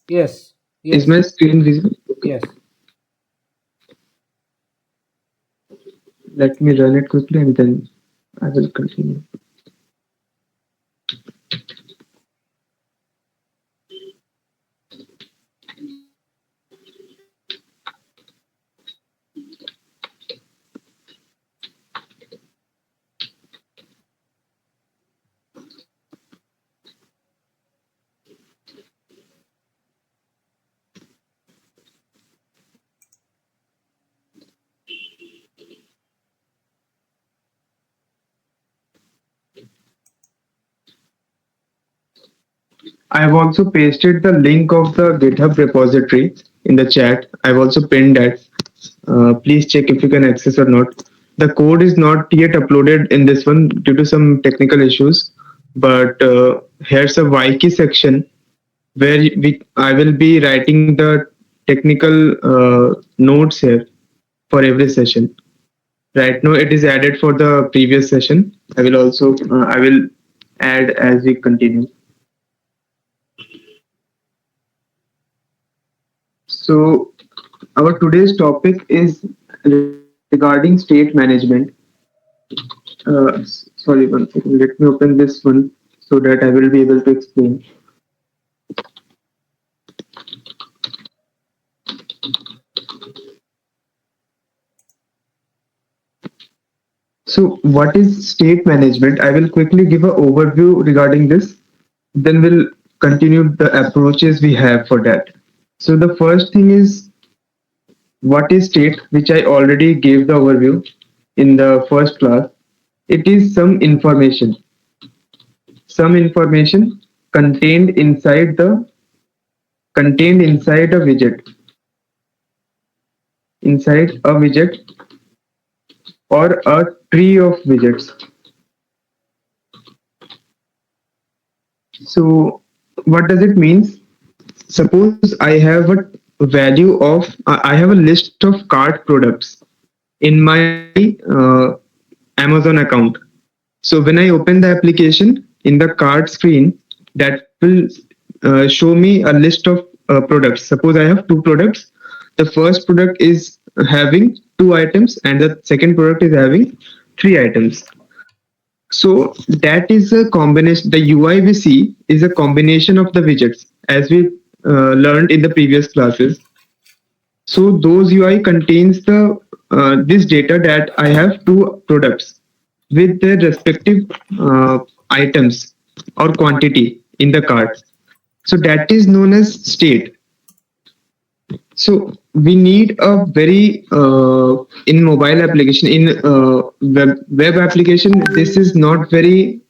Yes, Is yes, my screen visible? Okay. yes. Let me run it quickly and then I will continue. I've also pasted the link of the GitHub repository in the chat. I've also pinned that. Please check if you can access or not. The code is not yet uploaded in this one due to some technical issues, but here's a wiki section where I will be writing the technical notes here for every session. Right now, it is added for the previous session. I will add as we continue. So our today's topic is regarding state management. Sorry, one second. Let me open this one so that I will be able to explain. So, what is state management? I will quickly give an overview regarding this. Then we'll continue the approaches we have for that. So, the first thing is what is state, which I already gave the overview in the first class. It is some information contained inside a widget or a tree of widgets. So what does it mean? Suppose I have a value of I have a list of cart products in my Amazon account. So when I open the application in the cart screen, that will show me a list of products. Suppose I have two products. The first product is having two items, and the second product is having three items. So that is a combination. The UI we see is a combination of the widgets, as we learned in the previous classes. So those UI contains the this data that I have two products with their respective items or quantity in the cart. So that is known as state. So we need a very in mobile application in web application. This is not very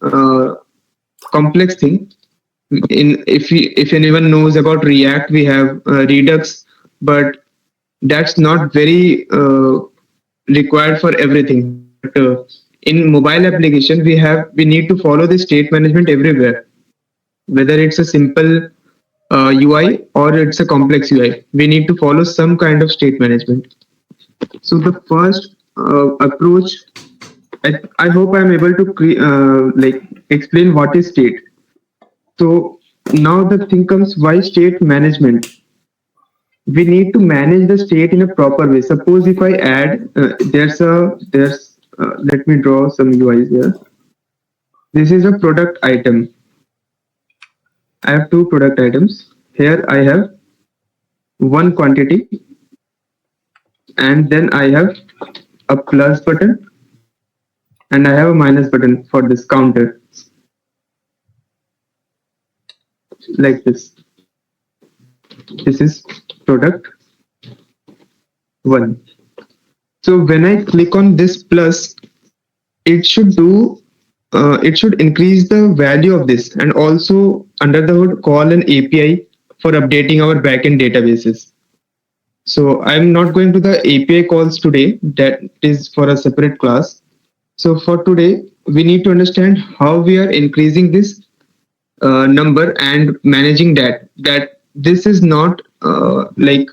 complex thing. If anyone knows about React, we have Redux, but that's not very required for everything. But in mobile application, we need to follow the state management everywhere, whether it's a simple UI or it's a complex UI. We need to follow some kind of state management. So the first approach, I hope I'm able to like explain what is state. So now the thing comes, why state management? We need to manage the state in a proper way. Suppose if I add, let me draw some UIs here. This is a product item. I have two product items. Here I have one quantity, and then I have a plus button, and I have a minus button for this counter, like this. This is product one. So when I click on this plus, it should do it should increase the value of this, and also under the hood call an API for updating our backend databases. So I'm not going to the API calls today. That is for a separate class. So for today, we need to understand how we are increasing this number and managing that. That this is not like,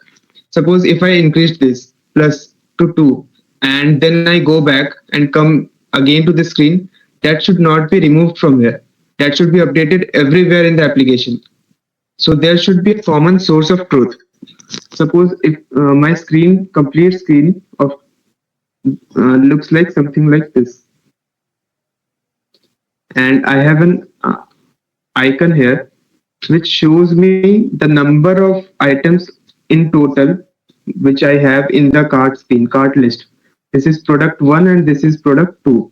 suppose if I increase this plus to 2 and then I go back and come again to the screen, that should not be removed from here. That should be updated everywhere in the application. So there should be a common source of truth. Suppose if my screen, complete screen of looks like something like this, and I have an icon here which shows me the number of items in total which I have in the cart screen, cart list. This is product 1 and this is product 2.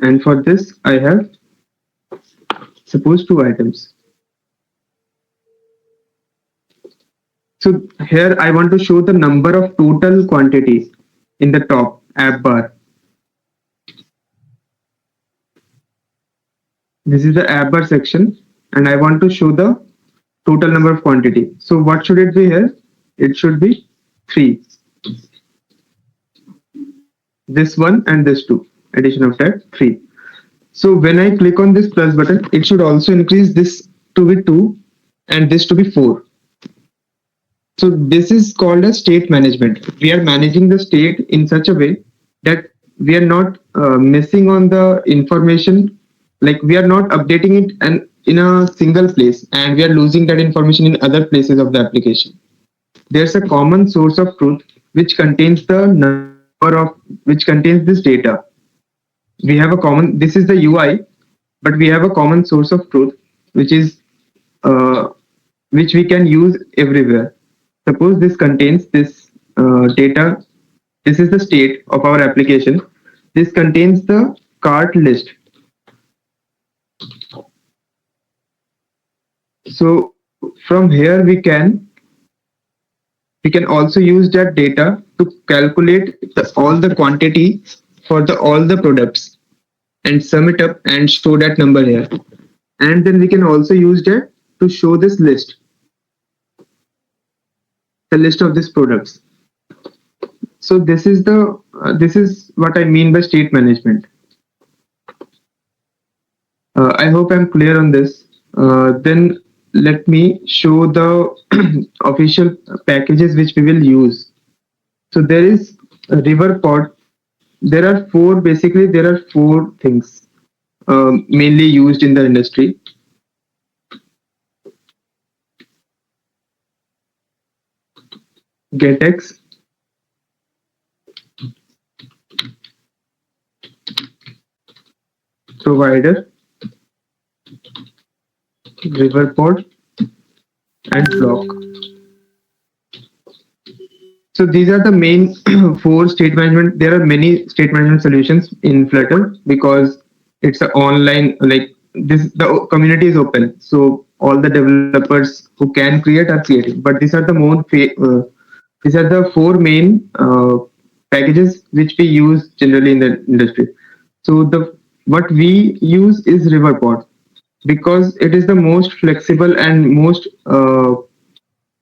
And for this, I have suppose 2 items. So here I want to show the number of total quantities in the top app bar. This is the app bar section, and I want to show the total number of quantity. So what should it be here? It should be 3. This one and this two. Addition of that 3. So when I click on this plus button, it should also increase this to be 2 and this to be 4. So this is called as state management. We are managing the state in such a way that we are not missing on the information, like we are not updating it and in a single place, and we are losing that information in other places of the application. There's a common source of truth which contains the number of which contains this data. We have a common, this is the UI, but we have a common source of truth which is uh, which we can use everywhere. Suppose this contains this data. This is the state of our application. This contains the cart list. So from here we can also use that data to calculate all the quantity for the all the products and sum it up and show that number here. And then we can also use that to show this list, the list of these products. So this is what I mean by state management. I hope I'm clear on this. Then let me show the official packages which we will use. So there is a river pod. There are four things mainly used in the industry. GetX, provider, river pod, and block. So these are the main four state management. There are many state management solutions in Flutter because it's an online, like this, the community is open. So all the developers who can create are creating. But these are the these are the four main packages which we use generally in the industry. So the what we use is Riverpod because it is the most flexible and most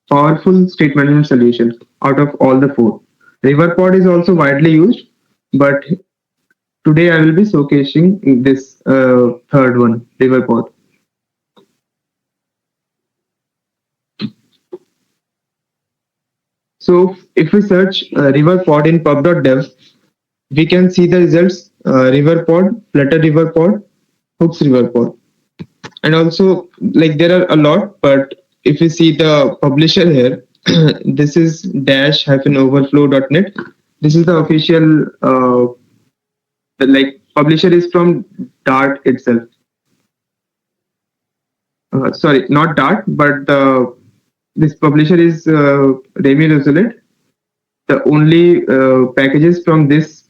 powerful state management solution out of all the four. Riverpod is also widely used, but today I will be showcasing this third one, Riverpod. So if we search Riverpod in pub.dev, we can see the results Riverpod, Flutter Riverpod, Hooks Riverpod. And also, like there are a lot, but if you see the publisher here, this is dash-overflow.net. This is the official like publisher is from Dart itself. Sorry, not Dart, but this publisher is Remy Roselet. The only packages from this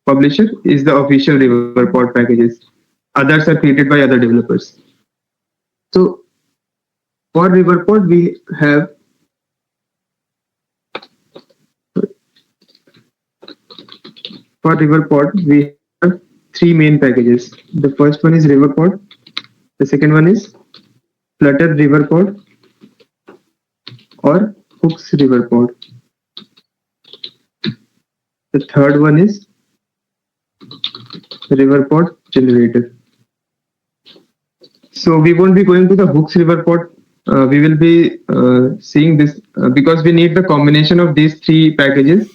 publisher is the official Riverpod packages. Others are created by other developers. So for Riverpod, we have three main packages. The first one is Riverpod. The second one is Flutter Riverpod or Hooks Riverpod. The third one is Riverpod Generator. So we won't be going to the Hooks Riverpod. We will be seeing this because we need the combination of these three packages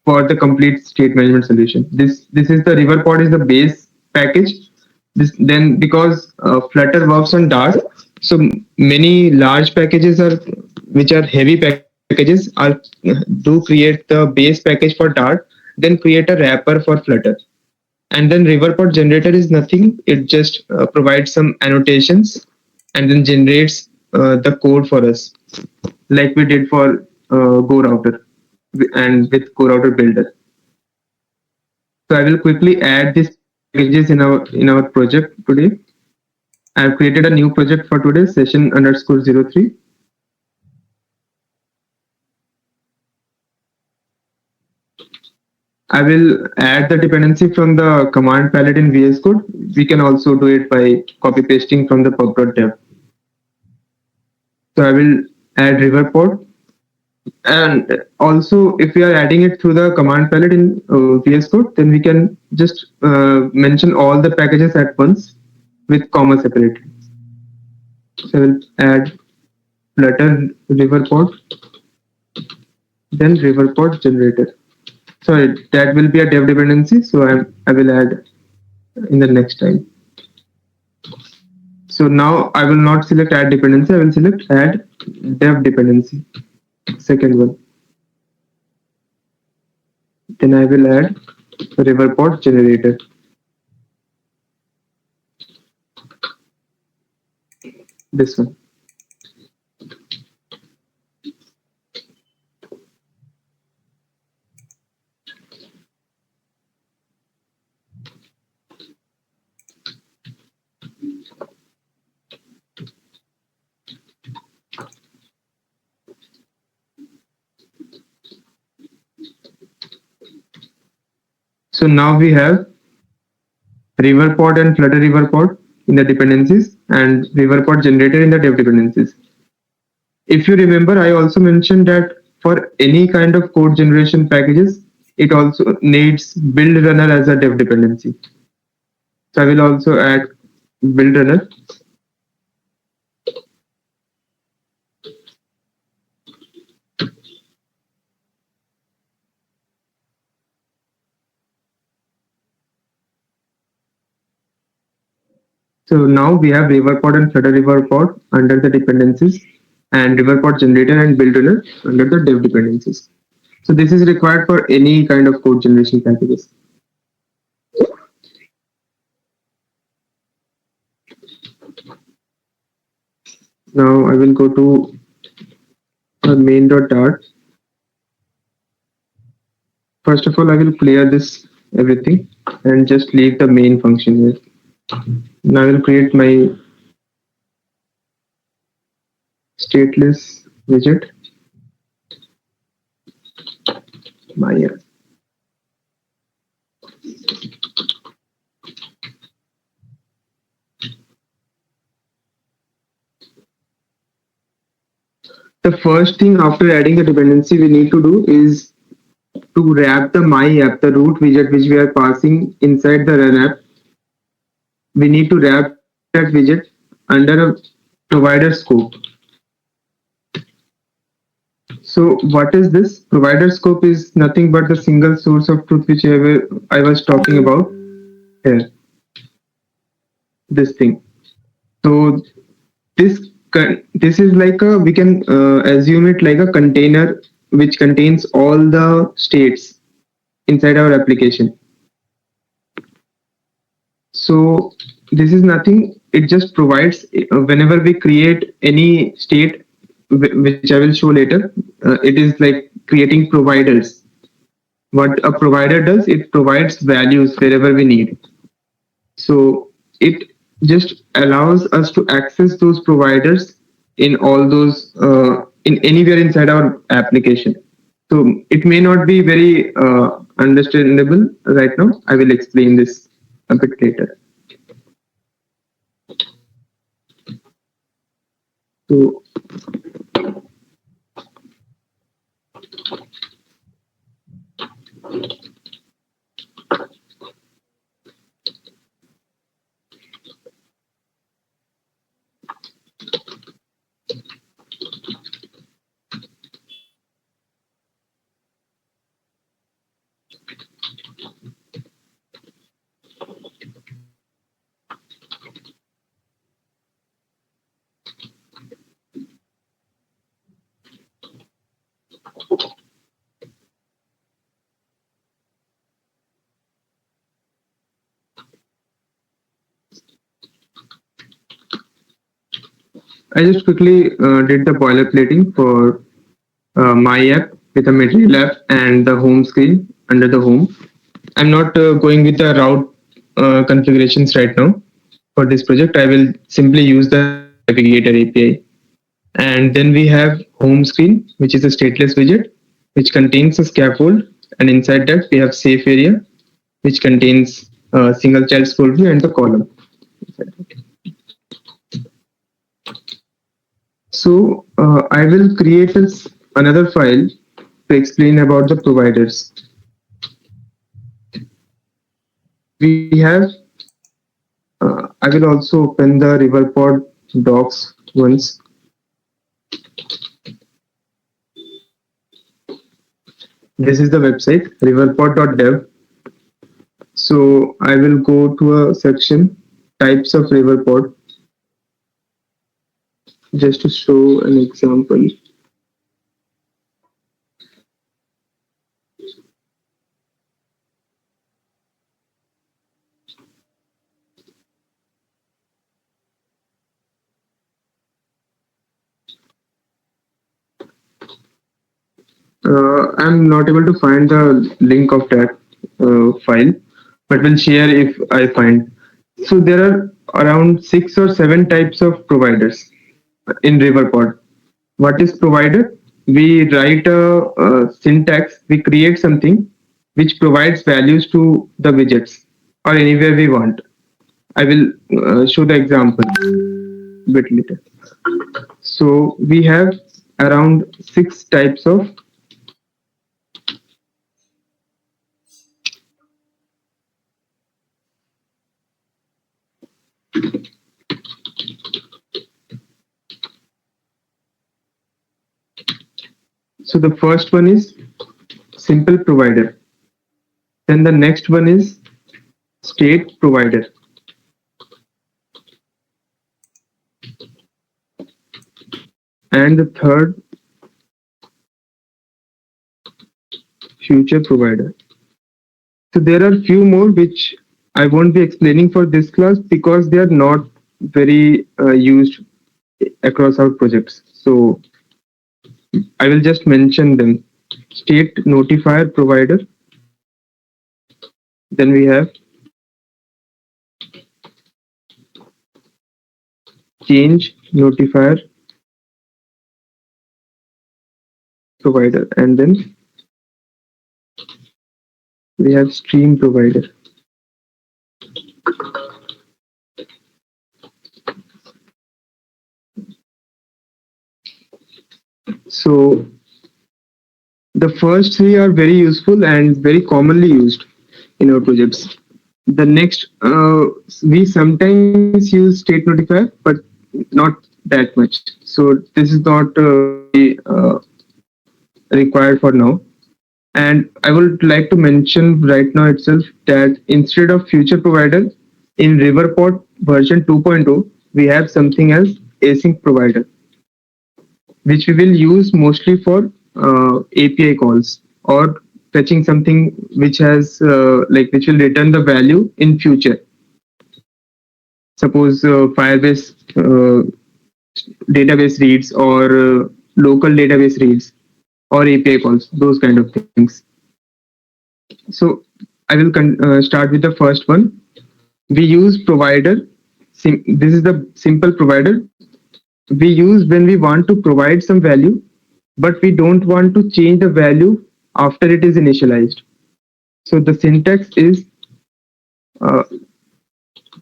for the complete state management solution. This is the Riverpod is the base package, this then because Flutter works on Dart, so many large packages are which are heavy packages are do create the base package for Dart, then create a wrapper for Flutter. And then Riverpod generator is nothing. It just provides some annotations and then generates the code for us, like we did for Go Router and with Go Router Builder. So I will quickly add these packages in our project today. I have created a new project for today, session underscore 03. I will add the dependency from the command palette in VS Code. We can also do it by copy pasting from the pub.dev. So I will add riverpod. And also, if we are adding it through the command palette in VS Code, then we can just mention all the packages at once with comma separated. So I will add Flutter riverpod, then riverpod generator. Sorry, that will be a dev dependency. So I will add in the next time. So now I will not select add dependency. I will select add dev dependency. Second one. Then I will add riverpod generator. This one. So now we have riverpod and flutter riverpod in the dependencies and riverpod generator in the dev dependencies. If you remember, I also mentioned that for any kind of code generation packages, it also needs build runner as a dev dependency. So I will also add build runner. So now we have riverpod and flutter riverpod under the dependencies and riverpod generator and build runner under the dev dependencies. So this is required for any kind of code generation packages. Now I will go to our main.dart. First of all, I will clear this everything and just leave the main function here. Now I will create my stateless widget. My the first thing after adding the dependency we need to do is to wrap the my app, the root widget which we are passing inside the run app. We need to wrap that widget under a provider scope. So what is this? Provider scope is nothing but the single source of truth which I was talking about here. This thing. So this is like a we can assume it like a container which contains all the states inside our application. So this is nothing. It just provides whenever we create any state, which I will show later. It is like creating providers. What a provider does, it provides values wherever we need. So it just allows us to access those providers in all those in anywhere inside our application. So it may not be very understandable right now. I will explain this a bit later. So I just quickly did the boilerplating for my app with a material app and the home screen under the home. I'm not going with the route configurations right now for this project. I will simply use the navigator API. And then we have home screen, which is a stateless widget, which contains a scaffold. And inside that, we have safe area, which contains a single child scroll view and the column. So I will create another file to explain about the providers. We have, I will also open the Riverpod docs once. This is the website, riverpod.dev. So I will go to a section, types of Riverpod, just to show an example. I'm not able to find the link of that file, but will share if I find. So there are around 6 or 7 types of providers in Riverpod. What is provider? We write a syntax, we create something which provides values to the widgets or anywhere we want. I will show the example a bit later. So we have around 6 types of. So the first one is simple provider. Then the next one is state provider. And the third, future provider. So there are few more which I won't be explaining for this class because they are not very used across our projects. So I will just mention them. State notifier provider. Then we have change notifier provider, and then we have stream provider. So the first three are very useful and very commonly used in our projects. The next, we sometimes use state notifier, but not that much. So this is not required for now. And I would like to mention right now itself that instead of future provider, in Riverpod version 2.0, we have something as async provider, which we will use mostly for API calls or fetching something which has which will return the value in future. Suppose Firebase database reads or local database reads or API calls, those kind of things. So I will start with the first one. We use provider. This is the simple provider we use when we want to provide some value, but we don't want to change the value after it is initialized. So the syntax is uh,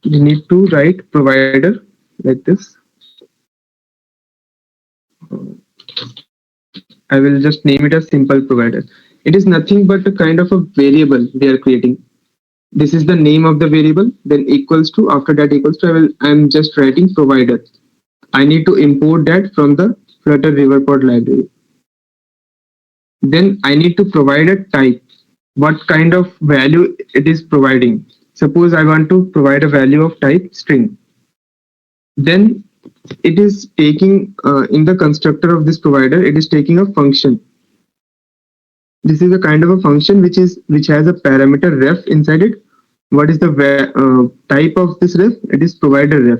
we need to write provider like this. I will just name it as simple provider. It is nothing but a kind of a variable we are creating. This is the name of the variable, then equals to, after that equals to, I'm just writing provider. I need to import that from the Flutter Riverpod library. Then I need to provide a type, what kind of value it is providing. Suppose I want to provide a value of type string. Then it is taking, in the constructor of this provider, it is taking a function. this is a kind of a function which has a parameter ref inside it. What is the type of this ref? It is provider ref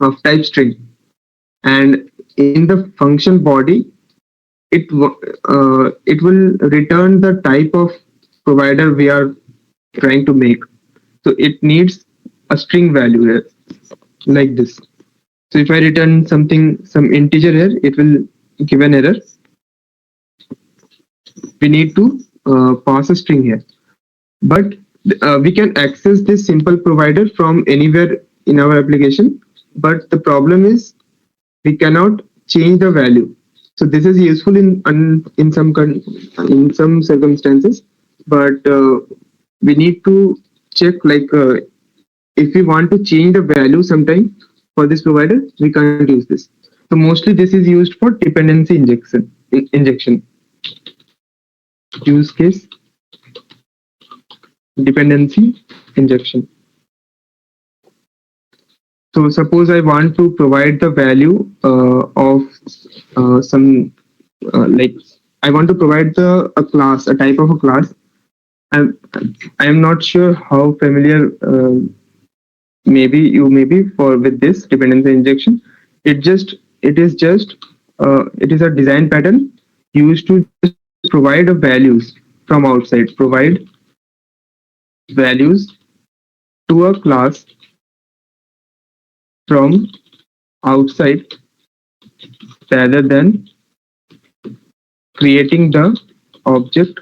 of type string, and in the function body, it will return the type of provider we are trying to make. So it needs a string value here, like this. So if I return something, some integer here, it will give an error. We need to pass a string here. But we can access this simple provider from anywhere in our application. But the problem is we cannot change the value. So this is useful in some circumstances, but we need to check, like if we want to change the value sometime for this provider, we can't use this. So mostly this is used for dependency injection use case, dependency injection. So suppose I want to provide the value of some like I want to provide a class, a type of a class. I'm I am not sure how familiar maybe you may be for with this dependency injection. It is just it is a design pattern used to just provide a values from outside. Provide values to a class from outside rather than creating the object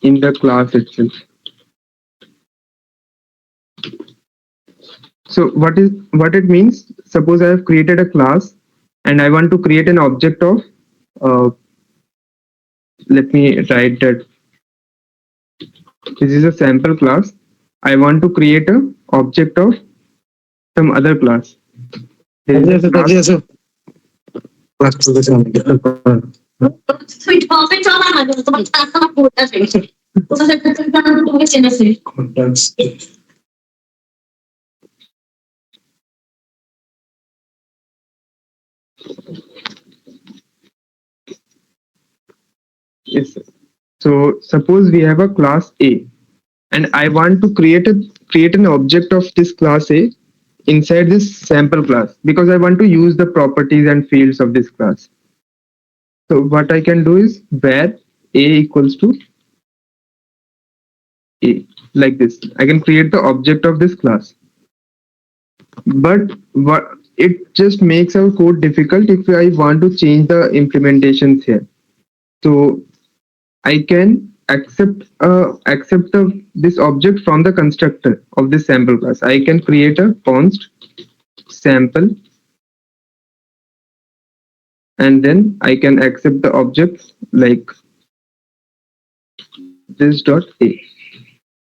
in the class itself. So what it means? Suppose I have created a class and I want to create an object of. Uh, Let me write that this is a sample class. I want to create a object of some other class. There is a class. Yes. So suppose we have a class A, and I want to create an object of this class A inside this sample class because I want to use the properties and fields of this class. So what I can do is var A equals to A, like this. I can create the object of this class. But what it just makes our code difficult if I want to change the implementations here. So I can accept this object from the constructor of this sample class. I can create a const sample, and then I can accept the object like this dot a.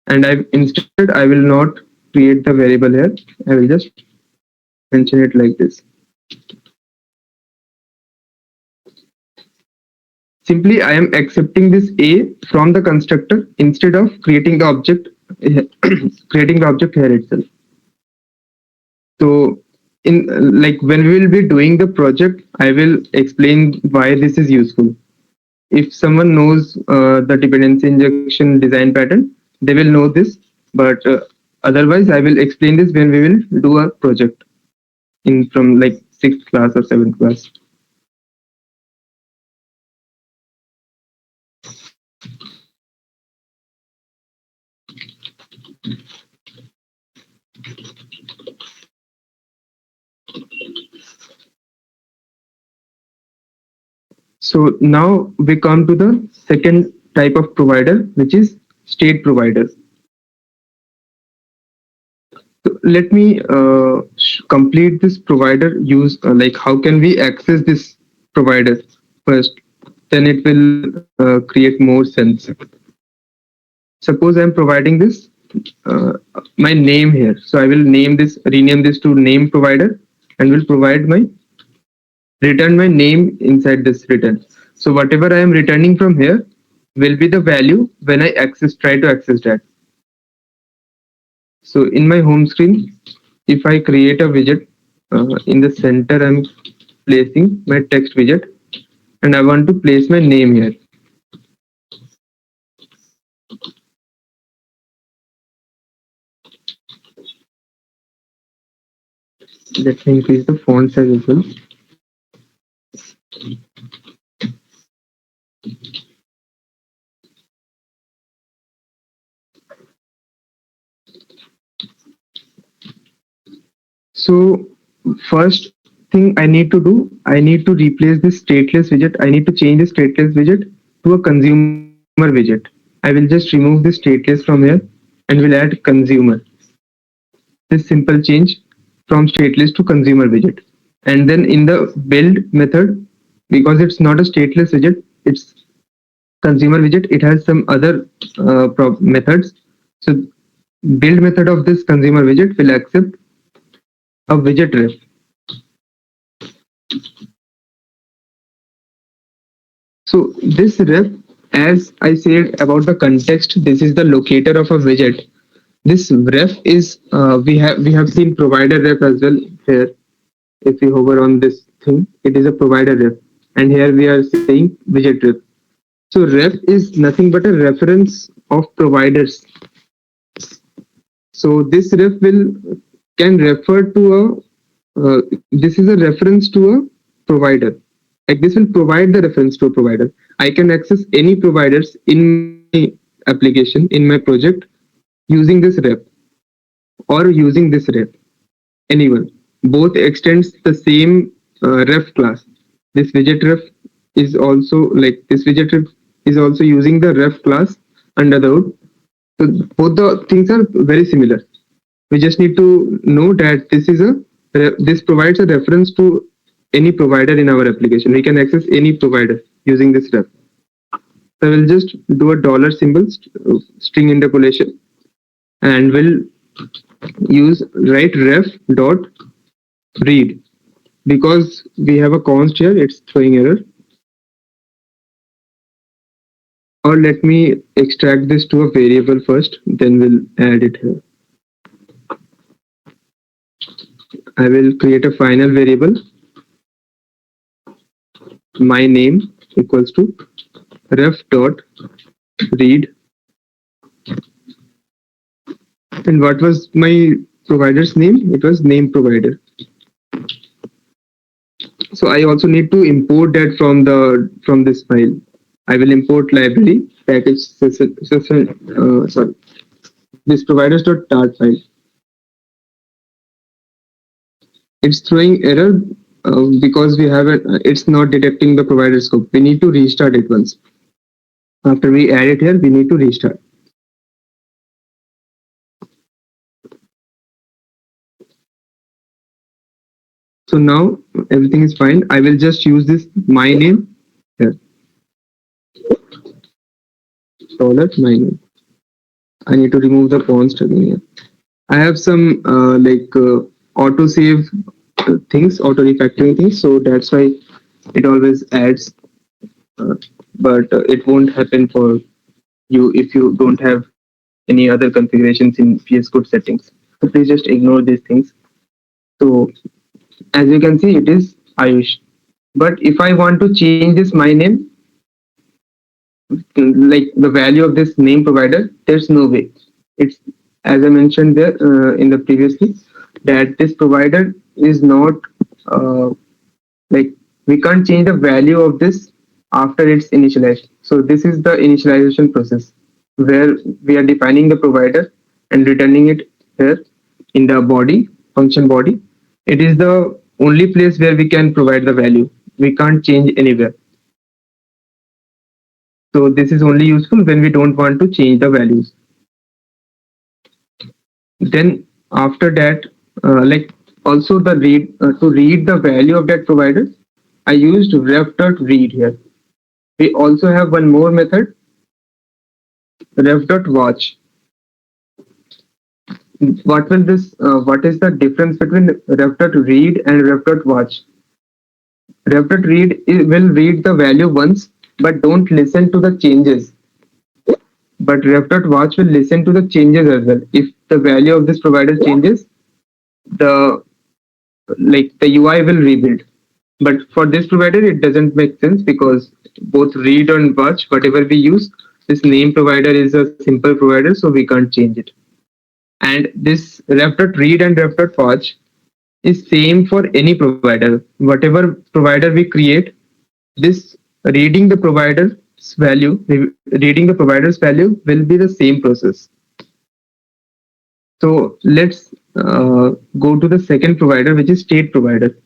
And instead I will not create the variable here. I will just mention it like this. Simply I am accepting this a from the constructor instead of creating the object creating the object here itself. So in like when we will be doing the project, I will explain why this is useful. If someone knows the dependency injection design pattern, they will know this. But otherwise, I will explain this when we will do a project in from like sixth class or seventh class. So now we come to the second type of provider, which is state provider. So let me complete this provider use. Like how can we access this provider first? Then it will create more sense. Suppose I'm providing this my name here. So I will rename this to name provider, and will provide my return my name inside this return. So whatever I am returning from here will be the value when I try to access that. So in my home screen, if I create a widget in the center, I'm placing my text widget. and I want to place my name here. Let me increase the font size as well. So first thing I need to do, I need to replace this stateless widget. I need to change the stateless widget to a consumer widget. I will just remove the stateless from here and will add consumer. This simple change from stateless to consumer widget. And then in the build method, because it's not a stateless widget, it's consumer widget, it has some other methods. So build method of this consumer widget will accept a widget ref. So this ref, as I said about the context, this is the locator of a widget. This ref is we have seen provider ref as well here. If we hover on this thing, it is a provider ref, and here we are saying widget ref. So ref is nothing but a reference of providers. So this ref will can refer to a this is a reference to a provider. Like this will provide the reference to a provider. I can access any providers in my application, in my project, using this ref or using this ref. Anyone. Both extends the same ref class. This widget ref is also like this widget ref is also using the ref class under the hood. So both the things are very similar. We just need to know that this provides a reference to any provider in our application. We can access any provider using this ref. So we'll just do a dollar symbol string interpolation and we'll use write ref dot read. Because we have a const here, it's throwing error. Or let me extract this to a variable first, then we'll add it here. I will create a final variable. My name equals to ref dot read. And what was my provider's name? It was name provider. So I also need to import that from this file. I will import library package sorry, this providers.dart file. It's throwing error because we have it's not detecting the provider scope. We need to restart it once. After we add it here, we need to restart. So now everything is fine. I will just use this my name here. Dollar my name. I need to remove the const again here. I have some auto save things, auto refactoring things, so that's why it always adds, but it won't happen for you if you don't have any other configurations in VS Code settings. So please just ignore these things. So as you can see, it is Ayush. But if I want to change this my name, like the value of this name provider, there's no way. It's as I mentioned there in the previously that this provider is not uh, like we can't change the value of this after it's initialized. So this is the initialization process where we are defining the provider and returning it here in the body function body. It is the only place where we can provide the value. We can't change anywhere. So this is only useful when we don't want to change the values. Then after that, like also the read to read the value of that provider, I used ref.read here. We also have one more method, ref.watch. What will this? What is the difference between ref.read and ref.watch? Ref.read will read the value once, but don't listen to the changes. But ref.watch will listen to the changes as well. If the value of this provider changes, the the UI will rebuild. But for this provider, it doesn't make sense because both read and watch, whatever we use, this name provider is a simple provider, so we can't change it. And this ref.read and ref.watch is same for any provider. Whatever provider we create, this reading the provider's reading the provider's value will be the same process. So let's go to the second provider, which is state provider.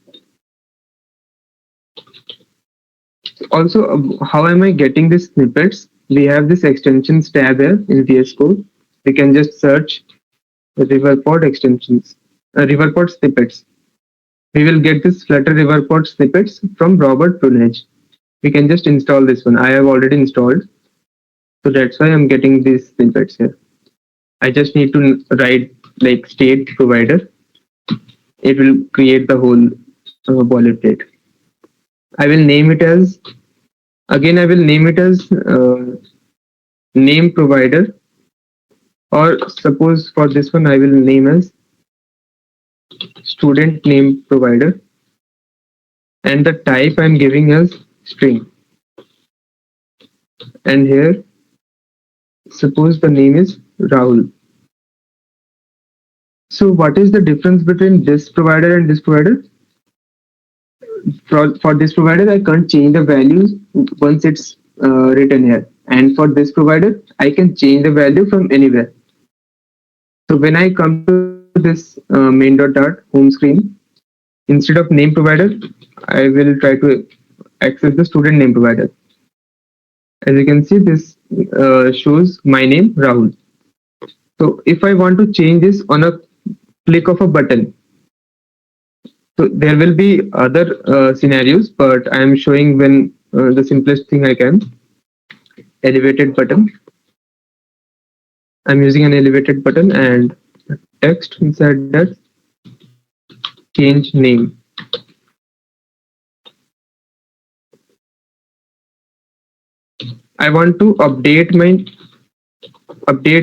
Also, how am I getting these snippets? We have this extensions tab here in VS Code. We can just search riverpod extensions, riverpod snippets. We will get this Flutter riverpod snippets from Robert Brunage. We can just install this one. I have already installed, so that's why I'm getting these snippets here. I just need to write like state provider. It will create the whole boilerplate. I will name it as again. I will name it as name provider, or suppose for this one I will name as student name provider, and the type I'm giving as string. And here, suppose the name is Rahul. So what is the difference between this provider and this provider? For this provider, I can't change the values once it's written here. And for this provider, I can change the value from anywhere. So when I come to this main.dart home screen, instead of name provider, I will try to access the student name provider. As you can see, this shows my name, Rahul. So if I want to change this on a click of a button, so there will be other scenarios, but I am showing when the simplest thing I can, elevated button. I'm using an elevated button and text inside that change name. I want to update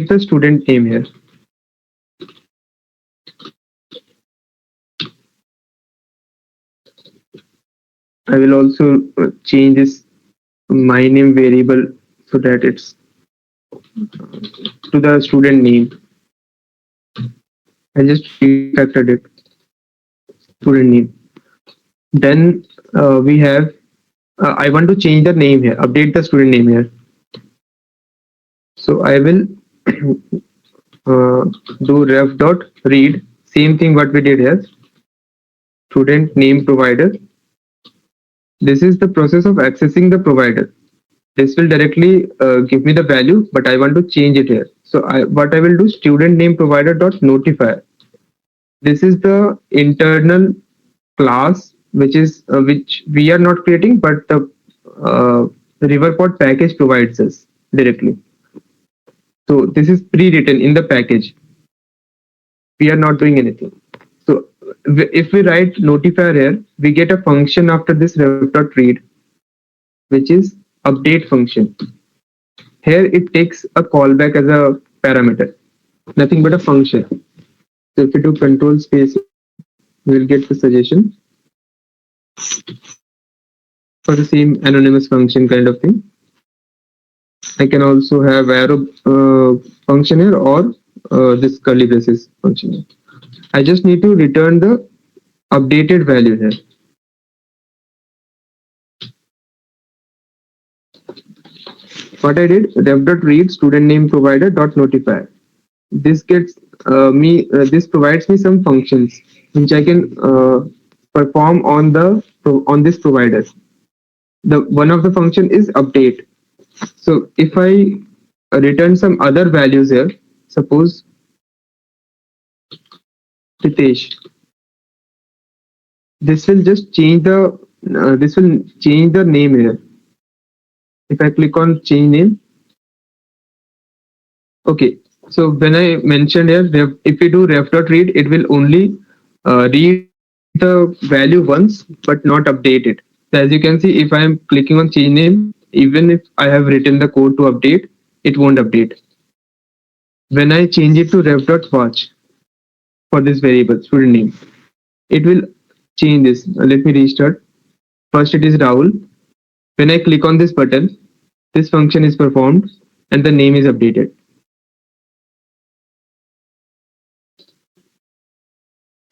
the student name here. I will also change this my name variable so that it's to the student name. I just refactored it, student name. Then we have, I want to change the name here, update the student name here. So I will do ref.read, same thing what we did here, student name provider. This is the process of accessing the provider. This will directly give me the value, but I want to change it here. So what I will do, student name provider dot notifier. This is the internal class which we are not creating, but the riverpod package provides us directly. So this is pre-written in the package. We are not doing anything. So if we write notifier here, we get a function after this ref.read, which is update function. Here it takes a callback as a parameter, nothing but a function. So if we do control space, we will get the suggestion for the same anonymous function kind of thing. I can also have arrow function here or this curly braces function here. I just need to return the updated value here. What I did, ref.read student name provider dot notify. This gets this provides me some functions which I can perform on this provider. The one of the function is update. So if I return some other values here, suppose Pritesh, this will change the name here. If I click on change name, okay. So when I mentioned here, if we do ref.read, it will only read the value once, but not update it. So as you can see, if I am clicking on change name, even if I have written the code to update, it won't update. When I change it to ref.watch for this variable student name, it will change this. Let me restart. First it is Rahul. When I click on this button, this function is performed and the name is updated.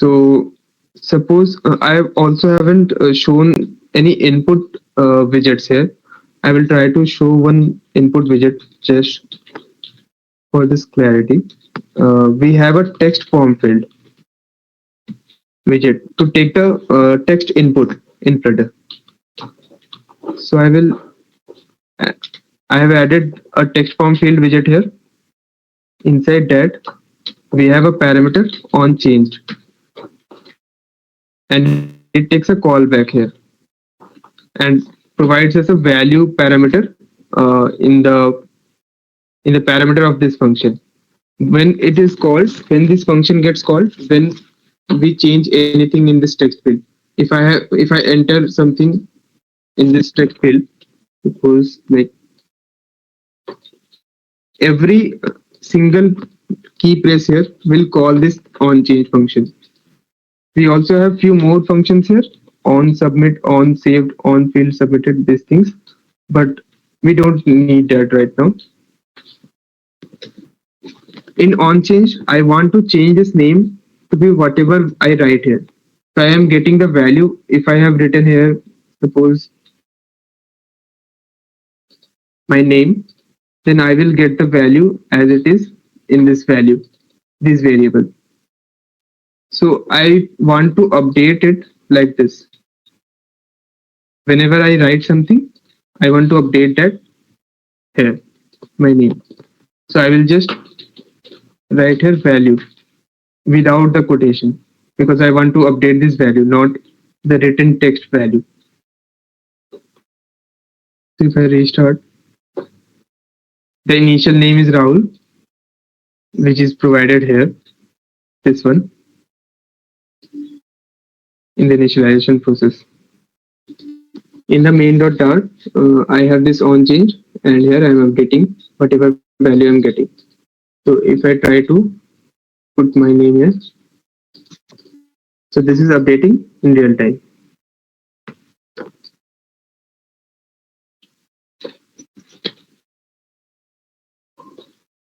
So suppose I also haven't shown any input widgets here. I will try to show one input widget just for this clarity. We have a text form field widget to take the text input in Flutter. So I have added a text form field widget here. Inside that, we have a parameter on changed, and it takes a callback here and provides us a value parameter in the parameter of this function. When this function gets called, when we change anything in this text field. If I enter something in this text field, suppose like every single key press here will call this on change function. We also have few more functions here: on submit, on saved, on field submitted, these things, but we don't need that right now. In on change, I want to change this name to be whatever I write here. So I am getting the value. If I have written here, suppose my name, then I will get the value as it is in this value, this variable. So I want to update it like this. Whenever I write something, I want to update that here, my name. So I will just write here value without the quotation because I want to update this value, not the written text value. So if I restart, the initial name is Rahul, which is provided here, this one, in the initialization process. In the main.dart, I have this on change, and here I am updating whatever value I am getting. So if I try to put my name here, so this is updating in real time.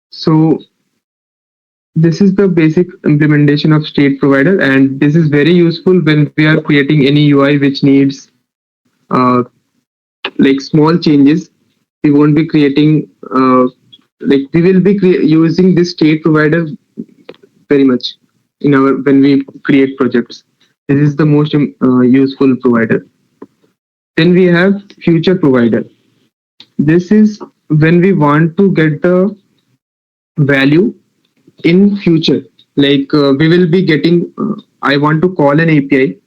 So this is the basic implementation of state provider, and this is very useful when we are creating any UI which needs like small changes. We won't be creating like we will be using this state provider very much in our when we create projects. This is the most useful provider. Then we have future provider. This is when we want to get the value in future. Like we will be getting I want to call an API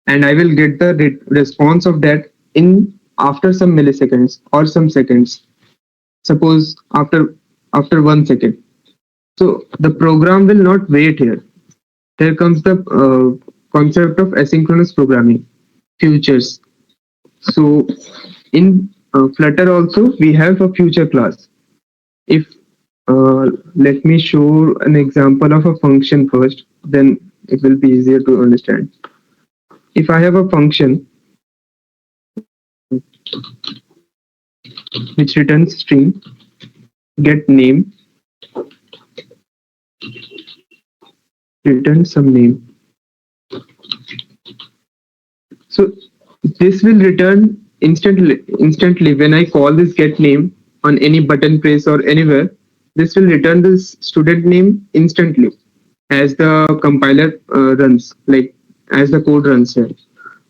and I will get the response of that in after some milliseconds or some seconds. Suppose after 1 second. So the program will not wait here. Here comes the concept of asynchronous programming, futures. So in Flutter also we have a future class. If let me show an example of a function first, then it will be easier to understand. If I have a function which returns string get name, return some name. So this will return instantly when I call this get name on any button press or anywhere. This will return this student name instantly as the compiler runs, like as the code runs here.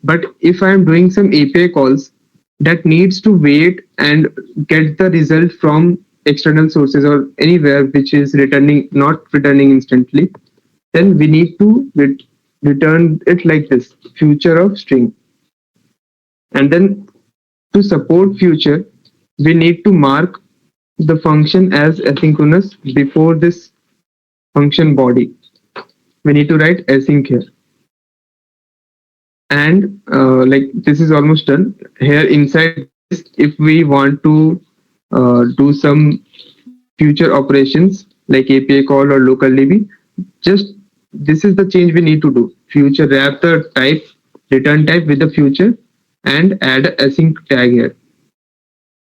But if I am doing some API calls that needs to wait and get the result from external sources or anywhere which is returning not returning instantly, then we need to return it like this, future of string. And then to support future, we need to mark the function as asynchronous before this function body. We need to write async here. And like this is almost done. Here inside this, if we want to do some future operations like API call or local DB, just this is the change we need to do. Future wrap the type, return type with the future and add a async tag here.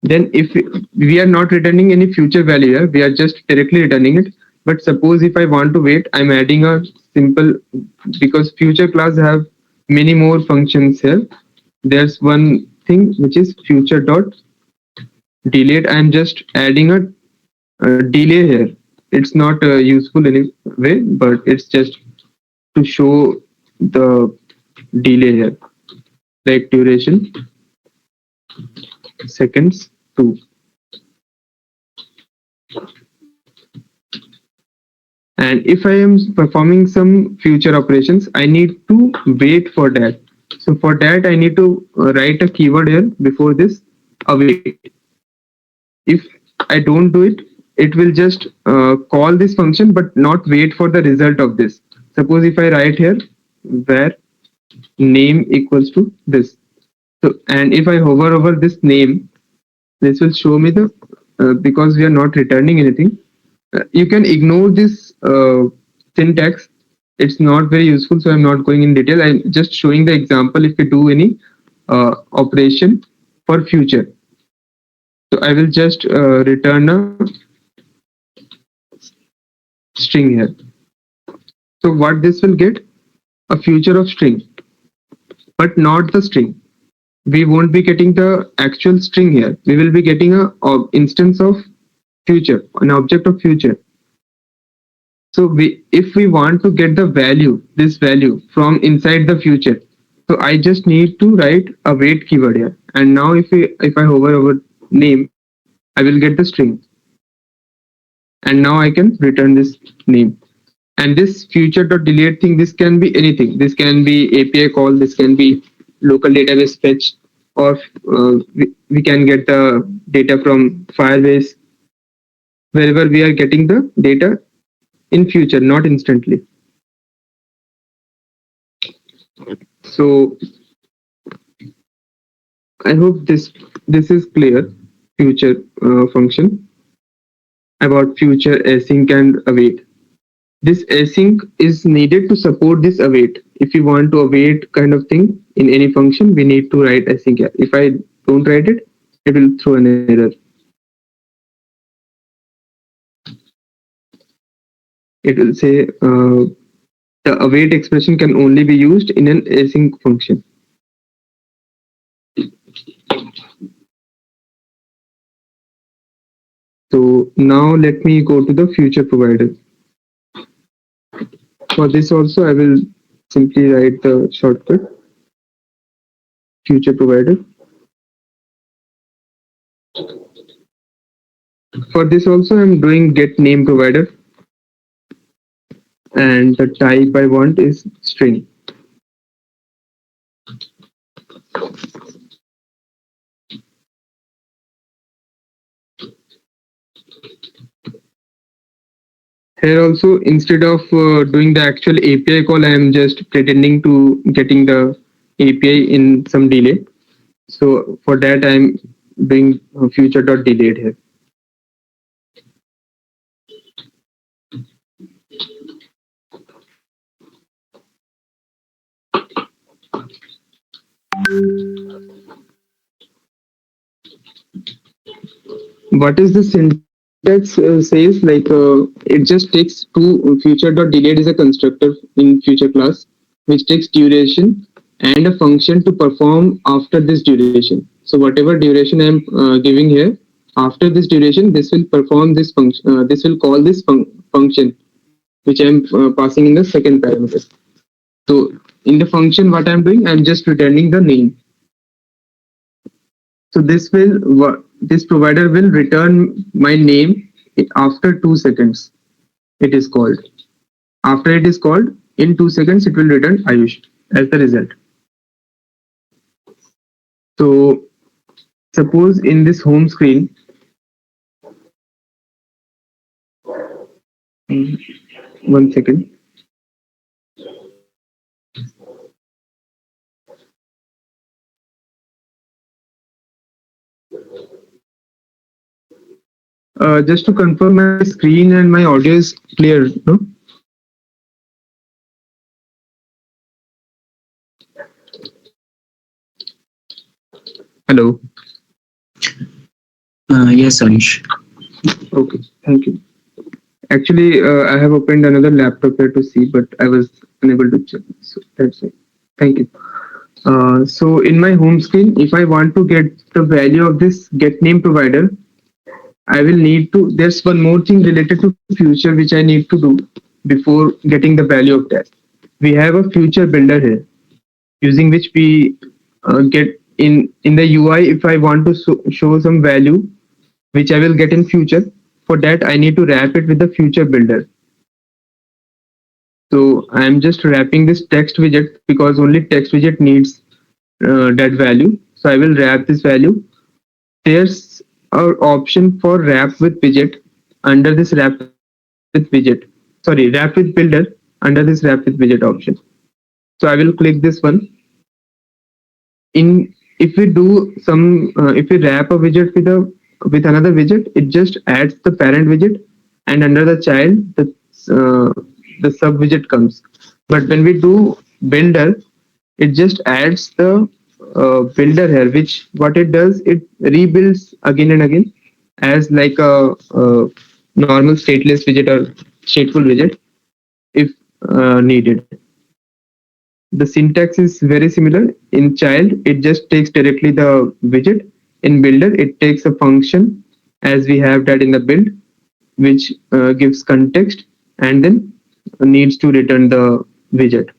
Then if we are not returning any future value here, we are just directly returning it. But suppose if I want to wait, I'm adding a simple, because future class have many more functions here. There's one thing which is future dot delayed. I'm just adding a delay here. It's not useful in a way, but it's just to show the delay here, like duration seconds 2. And if I am performing some future operations, I need to wait for that. So for that, I need to write a keyword here before this, await. If I don't do it, it will just call this function but not wait for the result of this. Suppose if I write here where name equals to this. So, and if I hover over this name, this will show me the, because we are not returning anything. You can ignore this syntax. It's not very useful, so I'm not going in detail. I'm just showing the example if we do any operation for future. So I will just return a string here. So what this will get? A future of string, but not the string. We won't be getting the actual string here. We will be getting a instance of future, an object of future. So if we want to get the value, this value from inside the future, so I just need to write a wait keyword here. And now if I hover over name, I will get the string. And now I can return this name. And this future.delayed thing, this can be anything. This can be API call, this can be local database fetch, or we can get the data from Firebase, wherever we are getting the data in future, not instantly. So I hope this is clear. Future function about future async and await. This async is needed to support this await. If you want to await kind of thing in any function, we need to write async. If I don't write it, it will throw an error. It will say the await expression can only be used in an async function. So now let me go to the future provider. For this also, I will simply write the shortcut future provider. For this also, I'm doing get name provider, and the type I want is string. Here also, instead of doing the actual API call, I am just pretending to getting the API in some delay. So for that, I'm doing future.delayed here. What is the syntax says, like it just takes two future.delayed is a constructor in future class, which takes duration and a function to perform after this duration. So whatever duration I'm giving here, after this duration, this will perform this function. This will call this function, which I'm passing in the second parameter. So in the function, what I'm doing, I'm just returning the name. So this provider will return my name after 2 seconds. It is called. After it is called, in 2 seconds, it will return Ayush as the result. So suppose in this home screen, mm, 1 second. Just to confirm, my screen and my audio is clear, no? Hello. Yes, Anish. Okay, thank you. Actually, I have opened another laptop here to see, but I was unable to check. So that's it. Thank you. So in my home screen, if I want to get the value of this get name provider, I will need to. There's one more thing related to future which I need to do before getting the value of that. We have a future builder here using which we get in the UI. If I want to show some value which I will get in future, for that I need to wrap it with the future builder. So I'm just wrapping this text widget because only text widget needs that value. So I will wrap this value. There's our option for wrap with widget under this wrap with widget. Sorry, wrap with builder under this wrap with widget option. So I will click this one. In if we do some if we wrap a widget with another widget, it just adds the parent widget, and under the child uh, the sub widget comes. But when we do builder, it just adds the builder here, which what it does, it rebuilds again and again as like a normal stateless widget or stateful widget if needed. The syntax is very similar. In child, it just takes directly the widget. In builder, it takes a function as we have that in the build, which gives context and then needs to return the widget.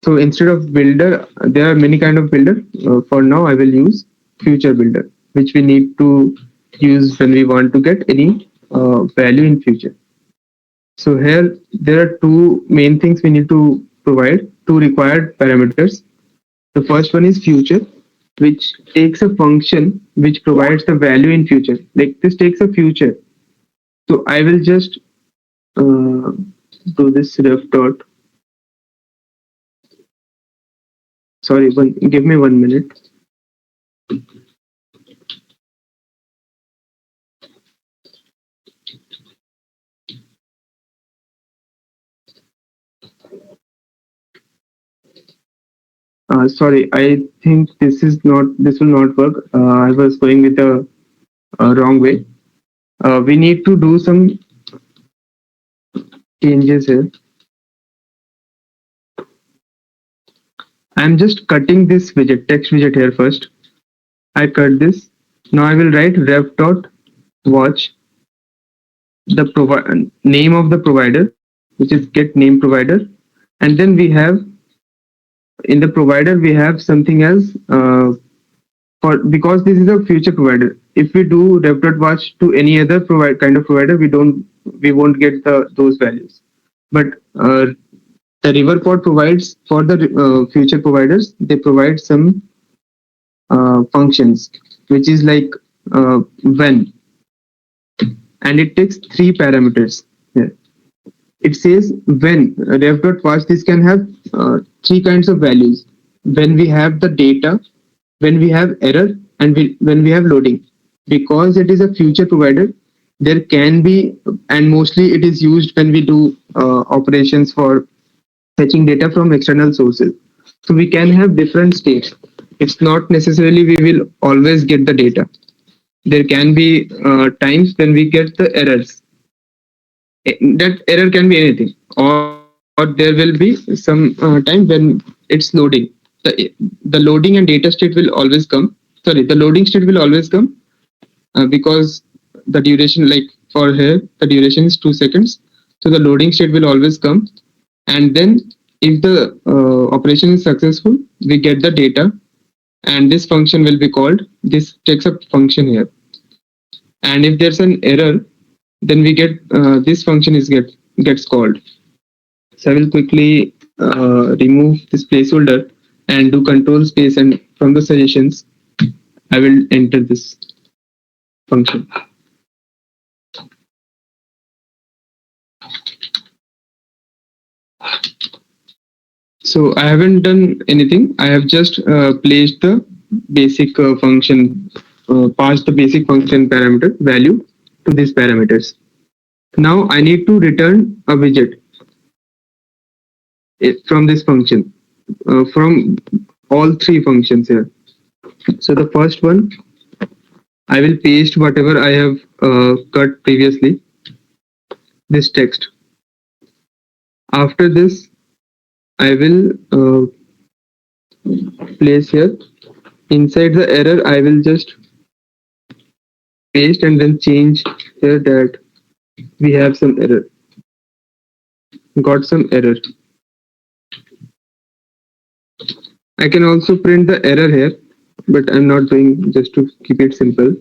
So instead of builder, there are many kind of builder. For now, I will use future builder, which we need to use when we want to get any value in future. So here there are two main things we need to provide, two required parameters. The first one is future, which takes a function which provides the value in future. Like this takes a future. So I will just uh, do this ref dot. Sorry, give me 1 minute. Sorry, I think this will not work. I was going with the wrong way. We need to do some changes here. I'm just cutting this widget, text widget here first. I cut this. Now I will write ref dot watch the name of the provider, which is get name provider, and then we have in the provider we have something else for because this is a future provider. If we do ref dot watch to any other kind of provider, we won't get those values. But the river provides for the future providers. They provide some functions, which is like when, and it takes three parameters here. It says when ref dot watch this can have three kinds of values: when we have the data, when we have error, and when we have loading. Because it is a future provider, there can be, and mostly it is used when we do operations for fetching data from external sources. So we can have different states. It's not necessarily we will always get the data. There can be times when we get the errors. That error can be anything, or there will be some time when it's loading. The loading and data state will always come. Sorry, the loading state will always come because the duration, like for here, the duration is 2 seconds. So the loading state will always come, and then if the operation is successful, we get the data, and this function will be called. This takes a function here, and if there's an error, then we get this function is gets called. So I will quickly remove this placeholder and do control space, and from the suggestions I will enter this function. So I haven't done anything. I have just placed the basic function, passed the basic function parameter value to these parameters. Now I need to return a widget from this function, from all three functions here. So the first one, I will paste whatever I have cut previously, this text. After this, I will place here. Inside the error, I will just paste and then change here that we have some error, got some error. I can also print the error here, but I'm not doing, just to keep it simple.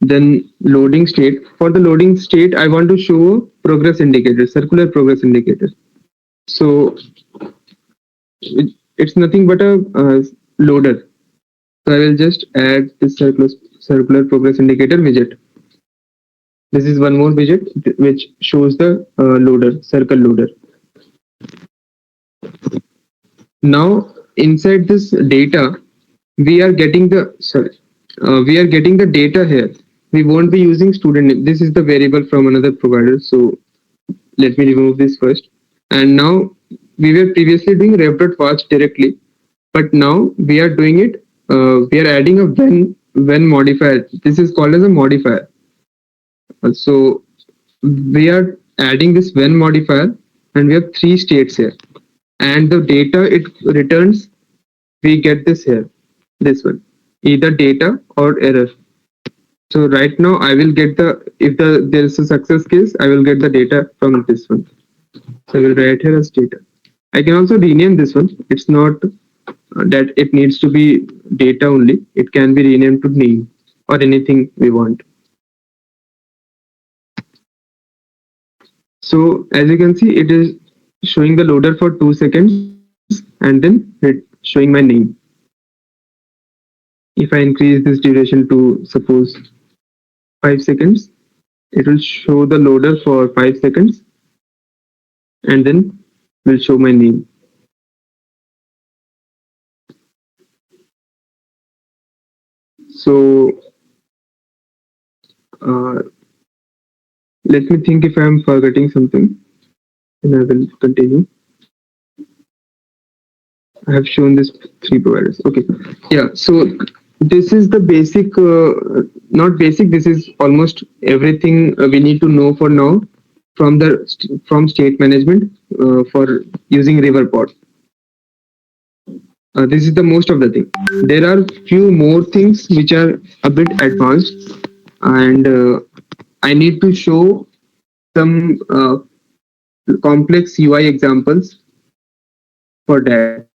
Then loading state. For the loading state, I want to show progress indicator, circular progress indicator. So it's nothing but a loader. So I will just add this circular progress indicator widget. This is one more widget which shows the loader, circle loader. Now inside this data, we are getting the we are getting the data here. We won't be using student name. This is the variable from another provider. So let me remove this first. And now we were previously doing ref.watch directly, but now we are doing it. We are adding a when modifier. This is called as a modifier. So we are adding this when modifier, and we have three states here. And the data it returns, we get this here, this one, either data or error. So right now I will get the, if there is a success case, I will get the data from this one. So I will write here as data. I can also rename this one. It's not that it needs to be data only. It can be renamed to name or anything we want. So as you can see, it is showing the loader for 2 seconds and then it showing my name. If I increase this duration to suppose 5 seconds, it will show the loader for 5 seconds and then will show my name. So uh, let me think if I am forgetting something, and I will continue. I have shown this three providers. Okay, yeah. So this is the basic, not basic. This is almost everything we need to know for now from the from state management for using Riverpod. This is the most of the thing. There are few more things which are a bit advanced, and I need to show some complex UI examples for that,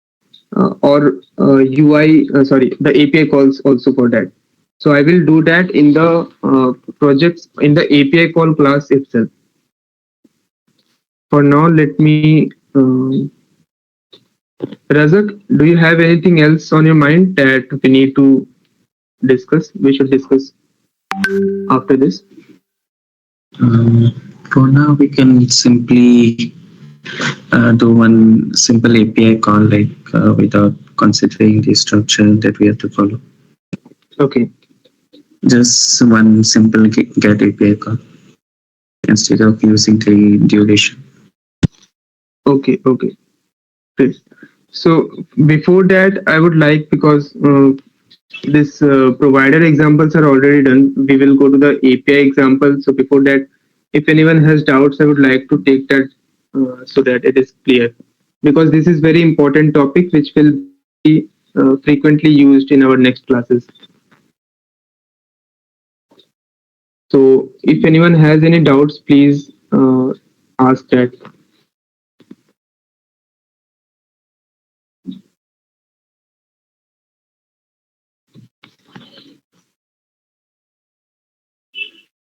or UI, sorry, the API calls also for that. So I will do that in the projects in the API call class itself. For now, let me. Razak, do you have anything else on your mind that we need to discuss? We should discuss after this. Um, for now, we can simply do one simple API call, like without considering the structure that we have to follow. Okay. Just one simple get API call instead of using the duration. Okay. Okay. Great. So before that, I would like, because this provider examples are already done, we will go to the API example. So before that, if anyone has doubts, I would like to take that so that it is clear, because this is very important topic which will be frequently used in our next classes. So if anyone has any doubts, please ask that.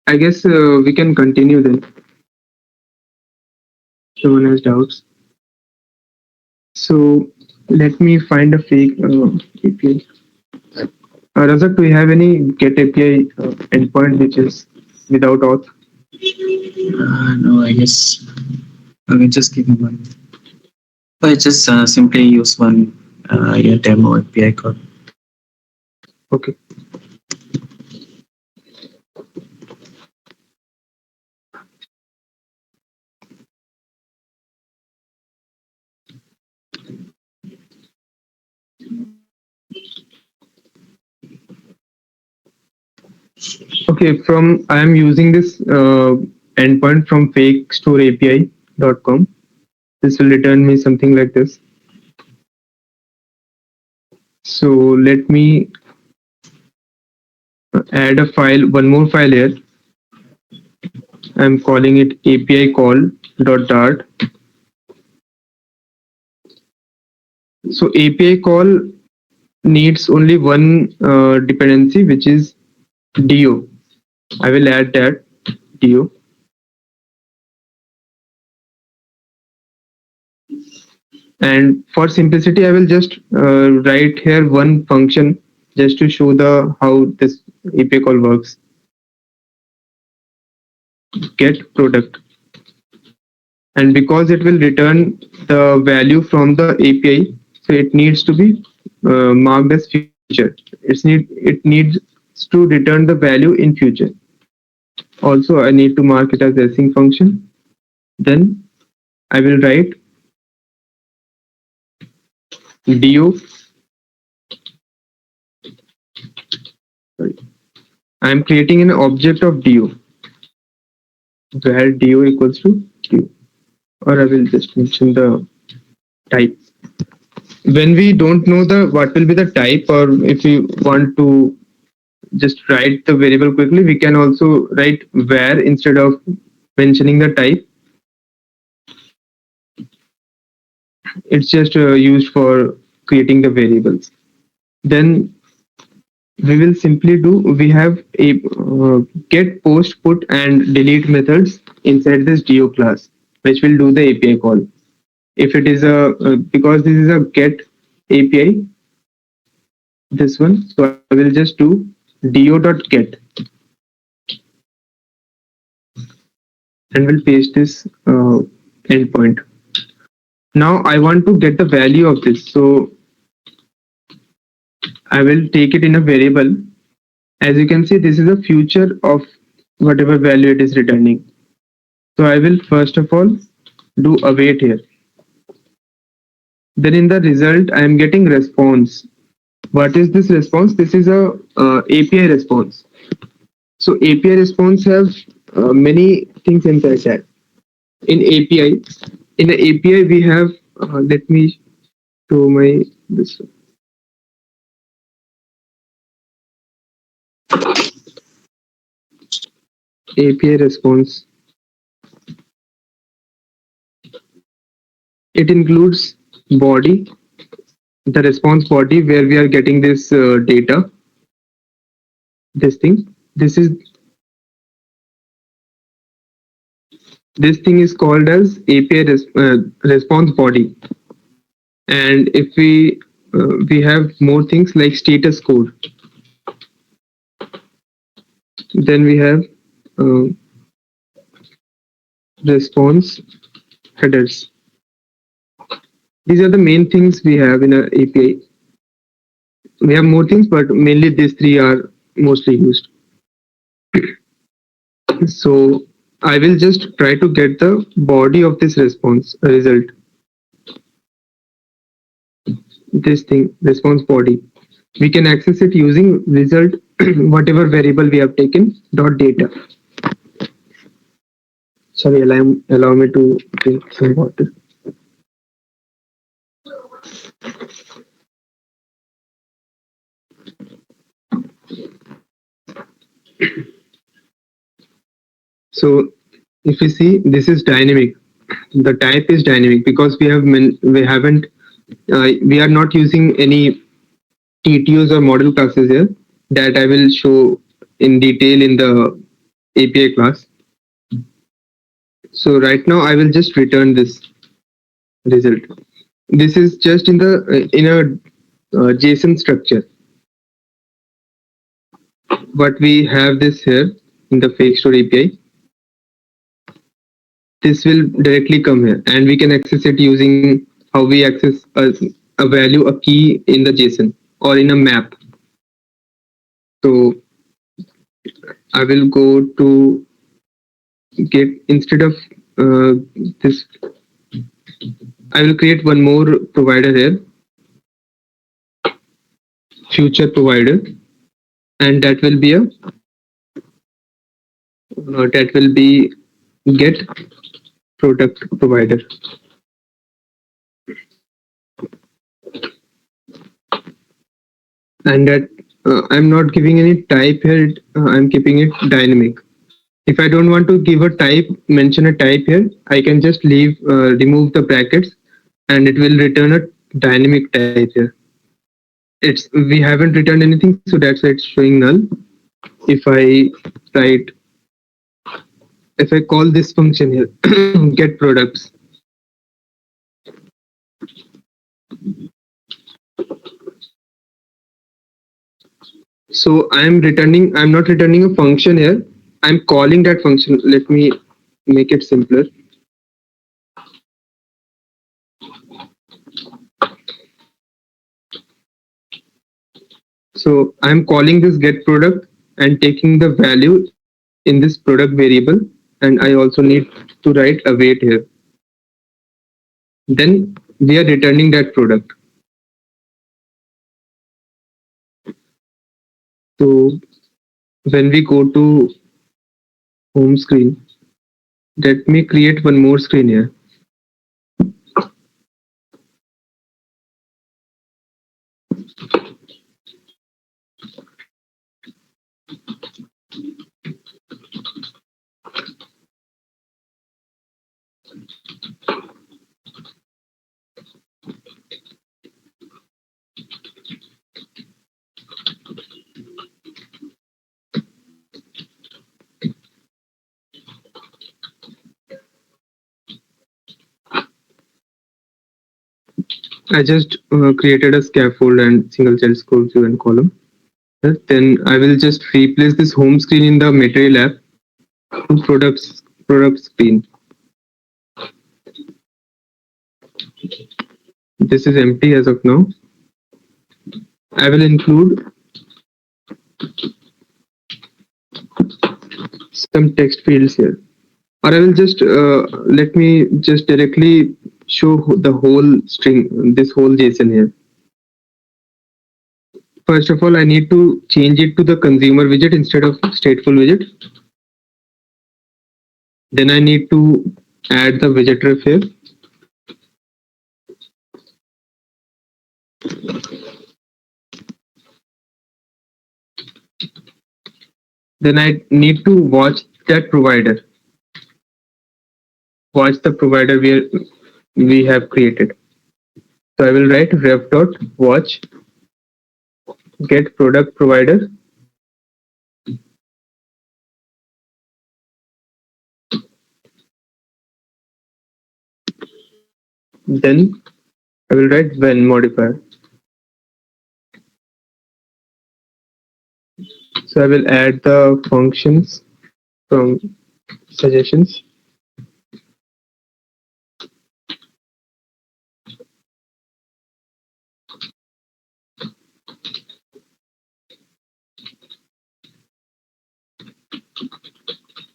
I guess we can continue then. If someone has doubts. So let me find a fake API. Razak, do you have any get API endpoint which is without auth? No, I guess I will just give you one. I just simply use one your demo API call. Okay. Okay, from I am using this endpoint from fakestoreapi.com. This will return me something like this. So let me add a file, one more file here. I'm calling it API call.dart. So API call needs only one dependency, which is do. I will add that do. And for simplicity, I will just write here one function just to show the how this API call works. Get product, and because it will return the value from the API, so it needs to be marked as future. It needs to return the value in future. Also, I need to mark it as async function. Then I will write do. Sorry, I am creating an object of do where do equals to do, or I will just mention the type. When we don't know the what will be the type, or if we want to just write the variable quickly, we can also write where instead of mentioning the type. It's just used for creating the variables. Then we will simply do, we have a get, post, put and delete methods inside this do class, which will do the API call. If it is a because this is a get API, this one, so I will just do do.get and will paste this endpoint. Now I want to get the value of this, so I will take it in a variable. As you can see, this is a future of whatever value it is returning. So I will first of all do await here. Then in the result, I am getting response. What is this response? This is a API response. So API response have many things inside that. In API, in the API we have. Let me show my this API response. It includes body, the response body where we are getting this data, this thing. This thing is called as API response body. And if we have more things like status code, then we have uh, response headers. These are the main things we have in a API. We have more things, but mainly these three are mostly used. So I will just try to get the body of this response result. This thing, response body. We can access it using result whatever variable we have taken dot data. Sorry, allow me to drink some water. So if you see, this is dynamic. The type is dynamic because we haven't we are not using any TTOs or model classes here that I will show in detail in the API class. So right now I will just return this result. This is just in a JSON structure. But we have this here in the fake store API. This will directly come here, and we can access it using how we access a value, a key in the JSON or in a map. So I will go to get, instead of this, I will create one more provider here, future provider, and that will be a that will be get product provider, and that I'm not giving any type here. I'm keeping it dynamic. If I don't want to give a type, mention a type here, I can just remove the brackets, and it will return a dynamic type here. We haven't returned anything, so that's why it's showing null. If I write, if I call this function here, get products, so I'm not returning a function here. I'm calling that function. Let me make it simpler. So I'm calling this get product and taking the value in this product variable, and I also need to write await here. Then we are returning that product. So when we go to home screen, let me create one more screen here. I just created a scaffold and single child scroll view and column. Then I will just replace this home screen in the material app to product screen. This is empty as of now. I will include some text fields here, or I will just let me just directly show the whole string, this whole JSON here. First of all, I need to change it to the consumer widget instead of stateful widget. Then I need to add the widget ref here. Then I need to watch that provider. Watch the provider we have created. So I will write ref dot watch get product provider. Then I will write when modifier. So I will add the functions from suggestions.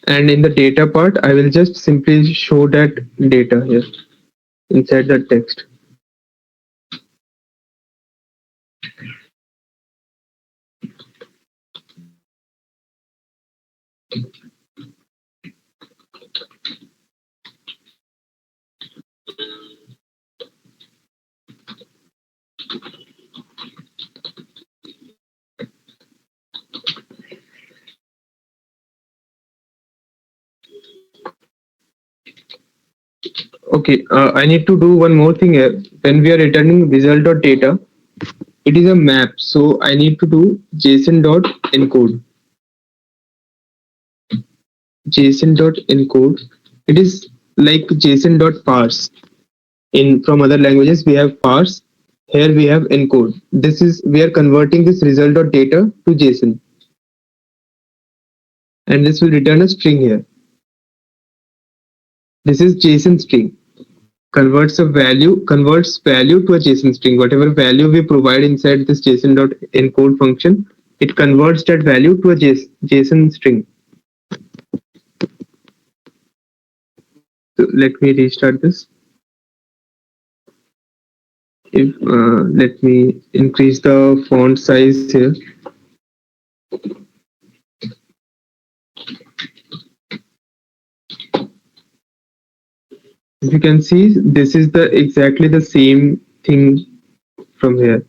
And in the data part, I will just simply show that data here inside the text. Okay, I need to do one more thing here. When we are returning result.data, it is a map. So I need to do JSON.encode. JSON.encode. It is like JSON.parse. In from other languages, we have parse. Here we have encode. This is we are converting this result.data to JSON, and this will return a string here. This is JSON string. Converts value to a JSON string. Whatever value we provide inside this JSON.encode function, it converts that value to a JSON string. So let me restart this. If let me increase the font size here. If you can see, this is the exactly the same thing from here.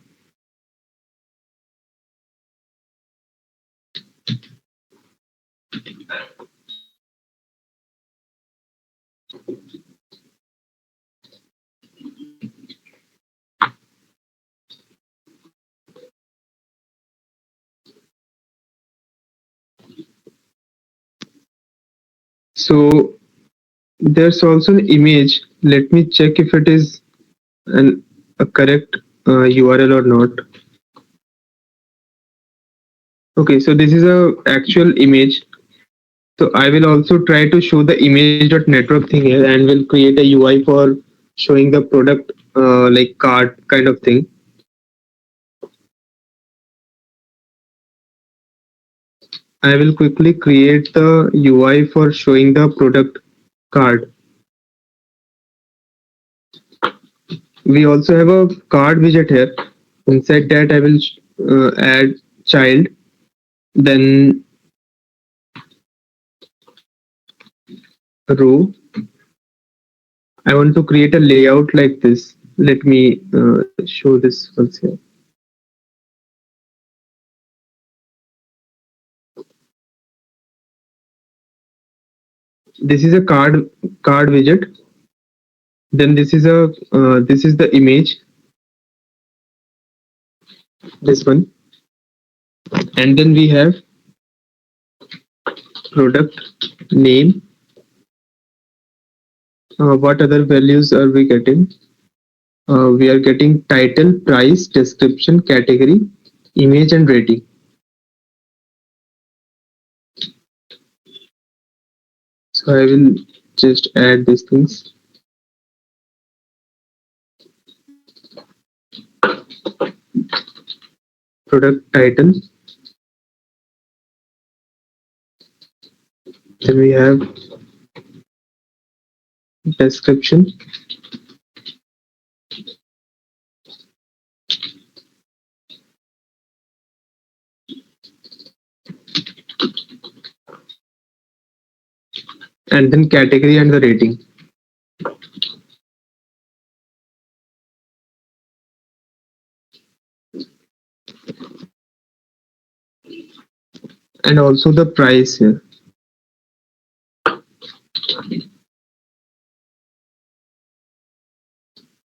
So there's also an image. Let me check if it is a correct URL or not. Okay, so this is a actual image. So I will also try to show the image.network thing here, and will create a UI for showing the product like card kind of thing. I will quickly create the UI for showing the product card. We also have a card widget here. Inside that, I will add child, then row. I want to create a layout like this. Let me show this once here. This is a card widget. Then this is the image, this one, and then we have product name. What other values are we getting? We are getting title, price, description, category, image, and rating. So I will just add these things. Product title. Then we have description, and then category and the rating. And also the price here.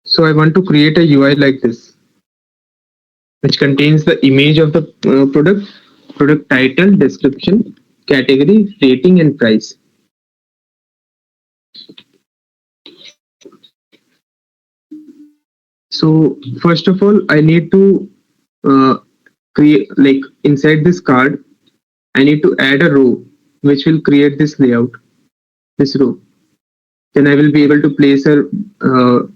So I want to create a UI like this, which contains the image of the product, product title, description, category, rating, and price. So first of all, I need to uh, create, like, inside this card, I need to add a row which will create this layout, this row. Then I will be able to place a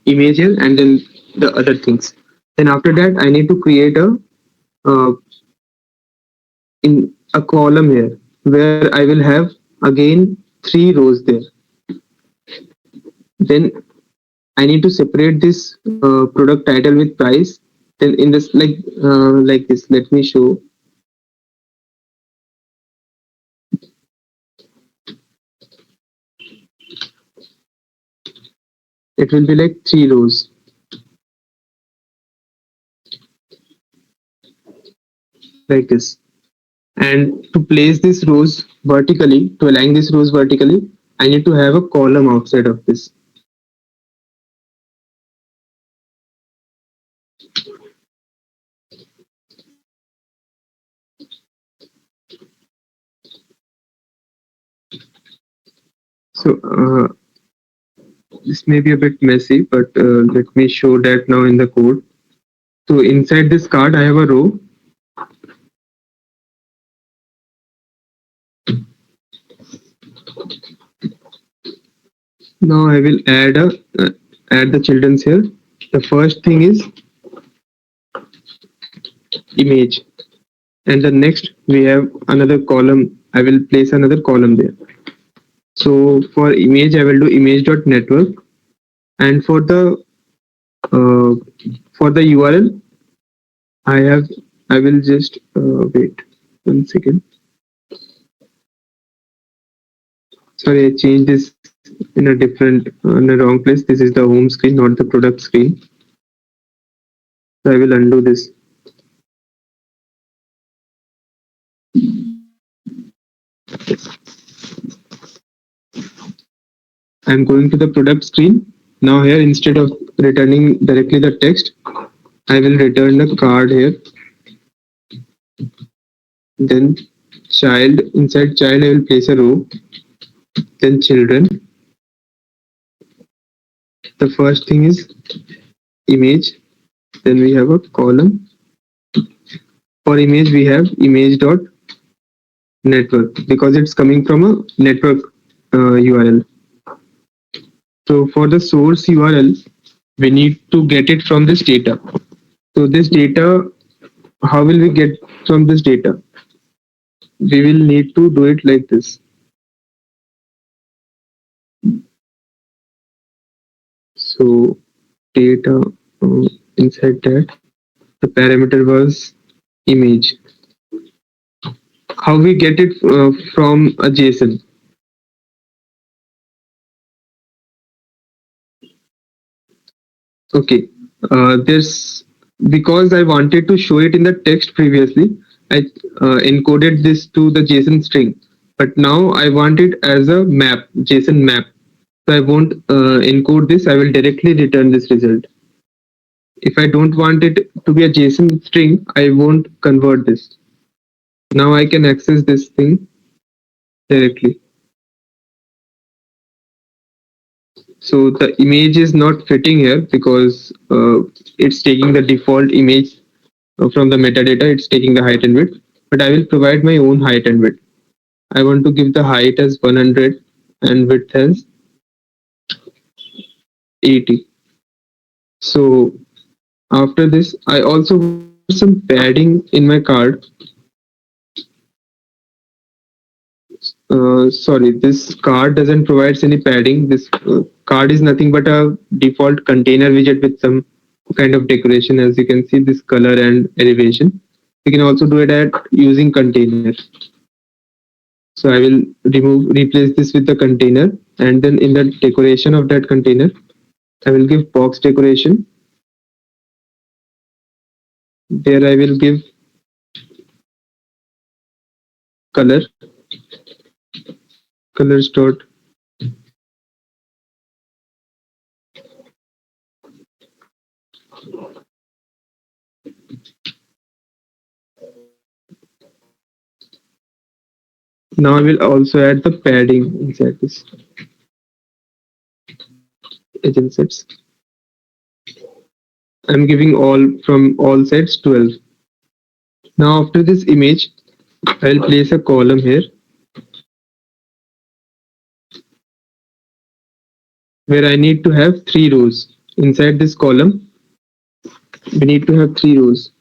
image here and then the other things. Then after that, I need to create a uh, in a column here where I will have again 3 rows there. Then I need to separate this product title with price. Then in this like this, let me show. It will be like 3 rows like this. And to place these rows vertically, to align these rows vertically, I need to have a column outside of this. So this may be a bit messy, but let me show that now in the code. So inside this card, I have a row. Now I will add the children's here. The first thing is image, and the next we have another column. I will place another column there. So for image, I will do image.network, and uh, for the URL, I have I will just wait 1 second. Sorry, I changed this in a different, in a wrong place. This is the home screen, not the product screen. So I will undo this. I'm going to the product screen. Now here, instead of returning directly the text, I will return the card here. Then child, inside child, I will place a row. Then children. The first thing is image. Then we have a column. For image, we have image dot network because it's coming from a network URL. So for the source URL, we need to get it from this data. So this data, how will we get from this data? We will need to do it like this. So data inside that, the parameter was image. How we get it from a JSON? Okay, there's because I wanted to show it in the text previously, I encoded this to the JSON string, but now I want it as a map, JSON map. So I won't encode this, I will directly return this result. If I don't want it to be a JSON string, I won't convert this. Now I can access this thing directly. So the image is not fitting here because it's taking the default image from the metadata, it's taking the height and width, but I will provide my own height and width. I want to give the height as 100 and width as 80. So after this, I also want some padding in my card. Sorry, this card doesn't provide any padding. This card is nothing but a default container widget with some kind of decoration. As you can see, this color and elevation. You can also do it at using container. So I will replace this with the container, and then in the decoration of that container, I will give box decoration. There I will give color, colors dot. Now I will also add the padding inside this agent sets. I'm giving all from all sets 12. Now after this image, I'll place a column here where I need to have 3 rows. Inside this column, we need to have 3 rows.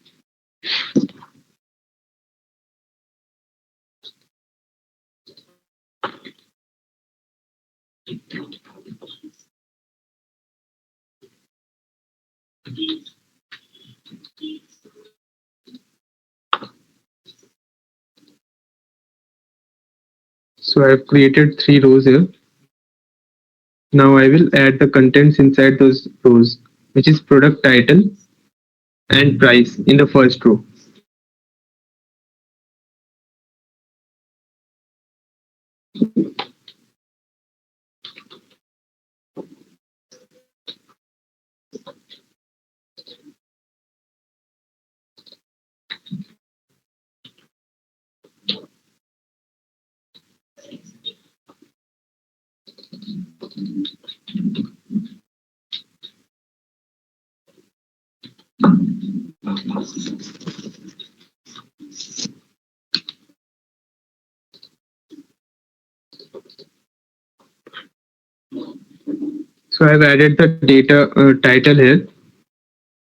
So I've created 3 rows here. Now I will add the contents inside those rows, which is product title and price in the first row. So I've added the data title here.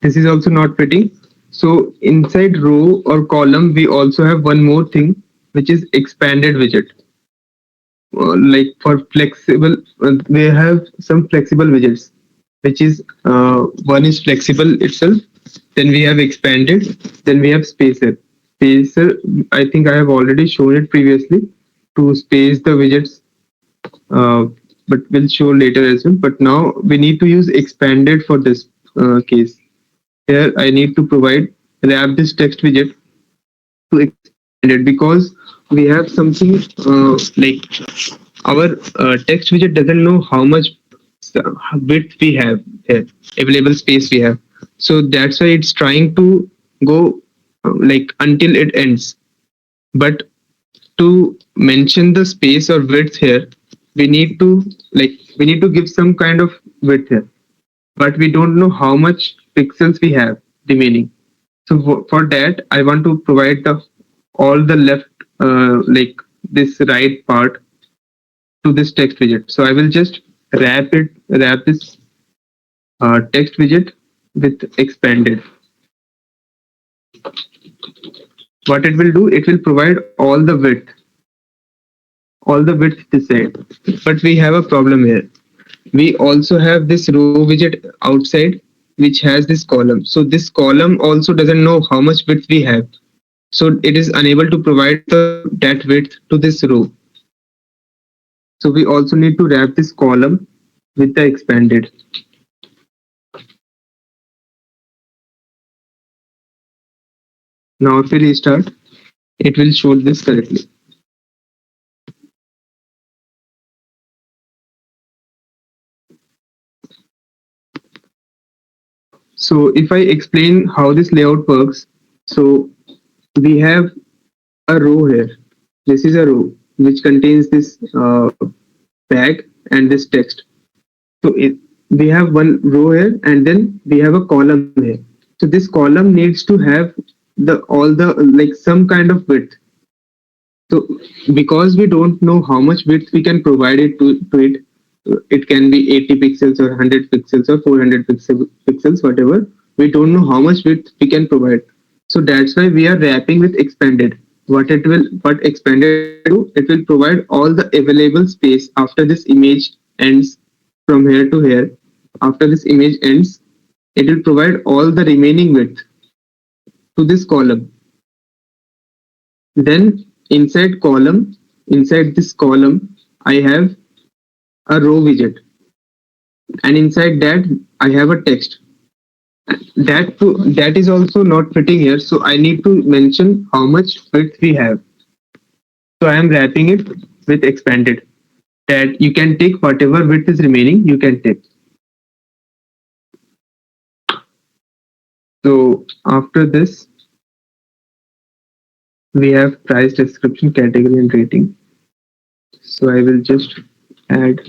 This is also not fitting. So inside row or column, we also have one more thing, which is expanded widget. Like for flexible, we have some flexible widgets, which is one is flexible itself. Then we have expanded. Then we have spacer. Spacer, I think I have already shown it previously to space the widgets but we'll show later as well. But now we need to use expanded for this case. Here I need to provide wrap this text widget to expanded because we have something like our text widget doesn't know how much width we have here, available space we have. So that's why it's trying to go like until it ends. But to mention the space or width here, we need to we need to give some kind of width here, but we don't know how much pixels we have remaining. So for that, I want to provide the all the left this right part to this text widget. So I will just wrap this text widget with expanded. What it will do, it will provide all the width this side. But we have a problem here. We also have this row widget outside, which has this column. So this column also doesn't know how much width we have. So it is unable to provide that width to this row. So we also need to wrap this column with the expanded. Now if we restart, it will show this correctly. So if I explain how this layout works, so we have a row here. This is a row which contains this tag and this text. So we have one row here and then we have a column here. So this column needs to have the all the some kind of width. So because we don't know how much width we can provide to it, it can be 80 pixels or 100 pixels or 400 pixels, whatever. We don't know how much width we can provide. So that's why we are wrapping with expanded. What expanded will do, it will provide all the available space after this image ends from here to here. After this image ends, it will provide all the remaining width to this column. Then inside this column, I have a row widget, and inside that I have a text. That is also not fitting here, so I need to mention how much width we have. So I am wrapping it with expanded. That you can take whatever width is remaining, you can take. So after this, we have price description, category, and rating. So I will just add.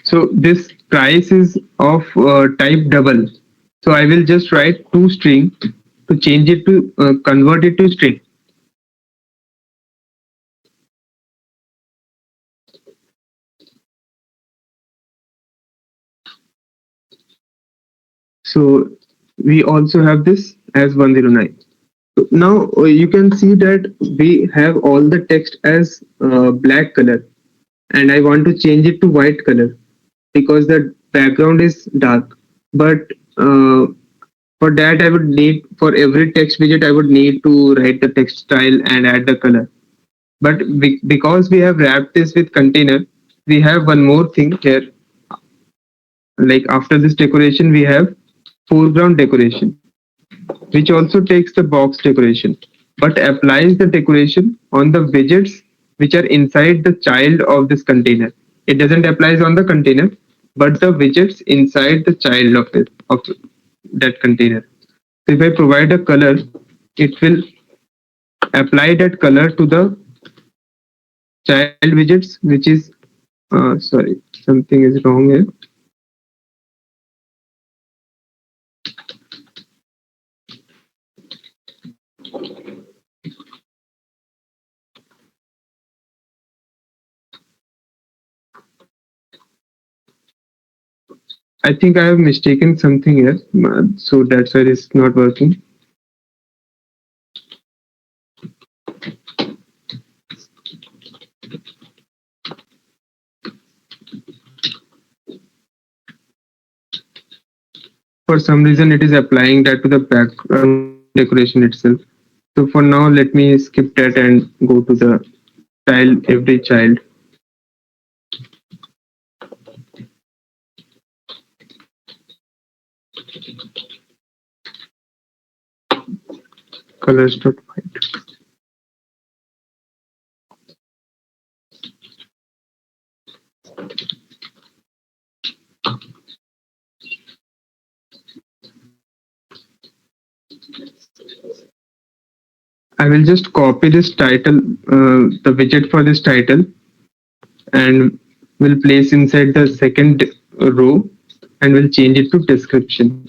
So this price is of type double. So I will just write two string to change it to convert it to string. So we also have this as 109. So now you can see that we have all the text as black color, and I want to change it to white color because the background is dark. But for that, I would need for every text widget, I would need to write the text style and add the color. But because we have wrapped this with container, we have one more thing here. Like after this decoration, we have foreground decoration, which also takes the box decoration, but applies the decoration on the widgets which are inside the child of this container. It doesn't apply on the container, but the widgets inside the child of that container. So if I provide a color, it will apply that color to the child widgets, which is sorry, something is wrong here. I think I have mistaken something here, so that's why it's not working. for some reason it is applying that to the background decoration itself. So for now, let me skip that and go to the child, every child. Colors dot white. I will just copy this title, the widget for this title, and will place inside the second row and will change it to description.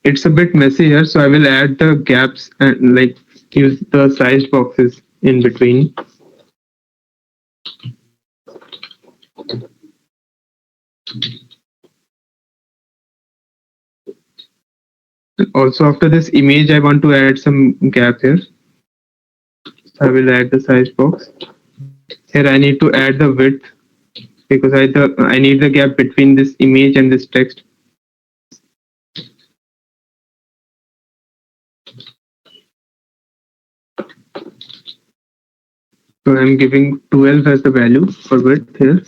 It's a bit messy here, so I will add the gaps and like use the sized boxes in between. Also, after this image, I want to add some gap here. So I will add the size box. Here I need to add the width because I need the gap between this image and this text. So I'm giving 12 as the value for width here.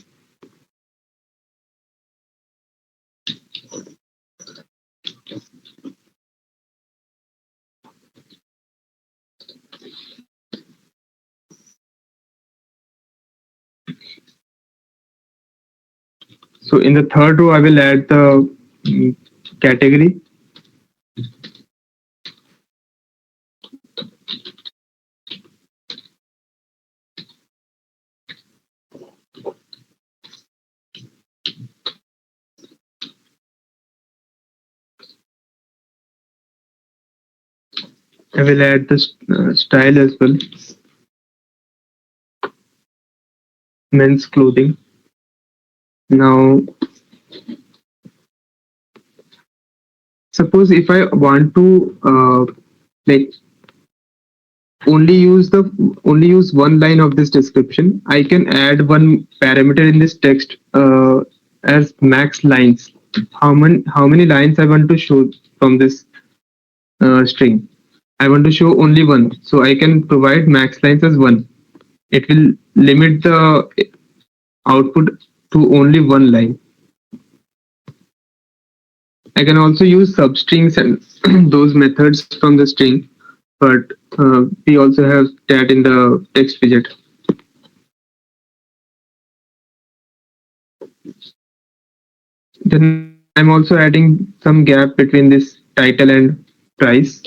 So in the third row, I will add the category. I will add the style as well. Men's clothing. Now, suppose if I want to like only use one line of this description, I can add one parameter in this text as max lines. How many lines I want to show from this string? I want to show only one, so I can provide max lines as one. It will limit the output to only one line. I can also use substrings and those methods from the string, but we also have that in the text widget. Then I'm also adding some gap between this title and price.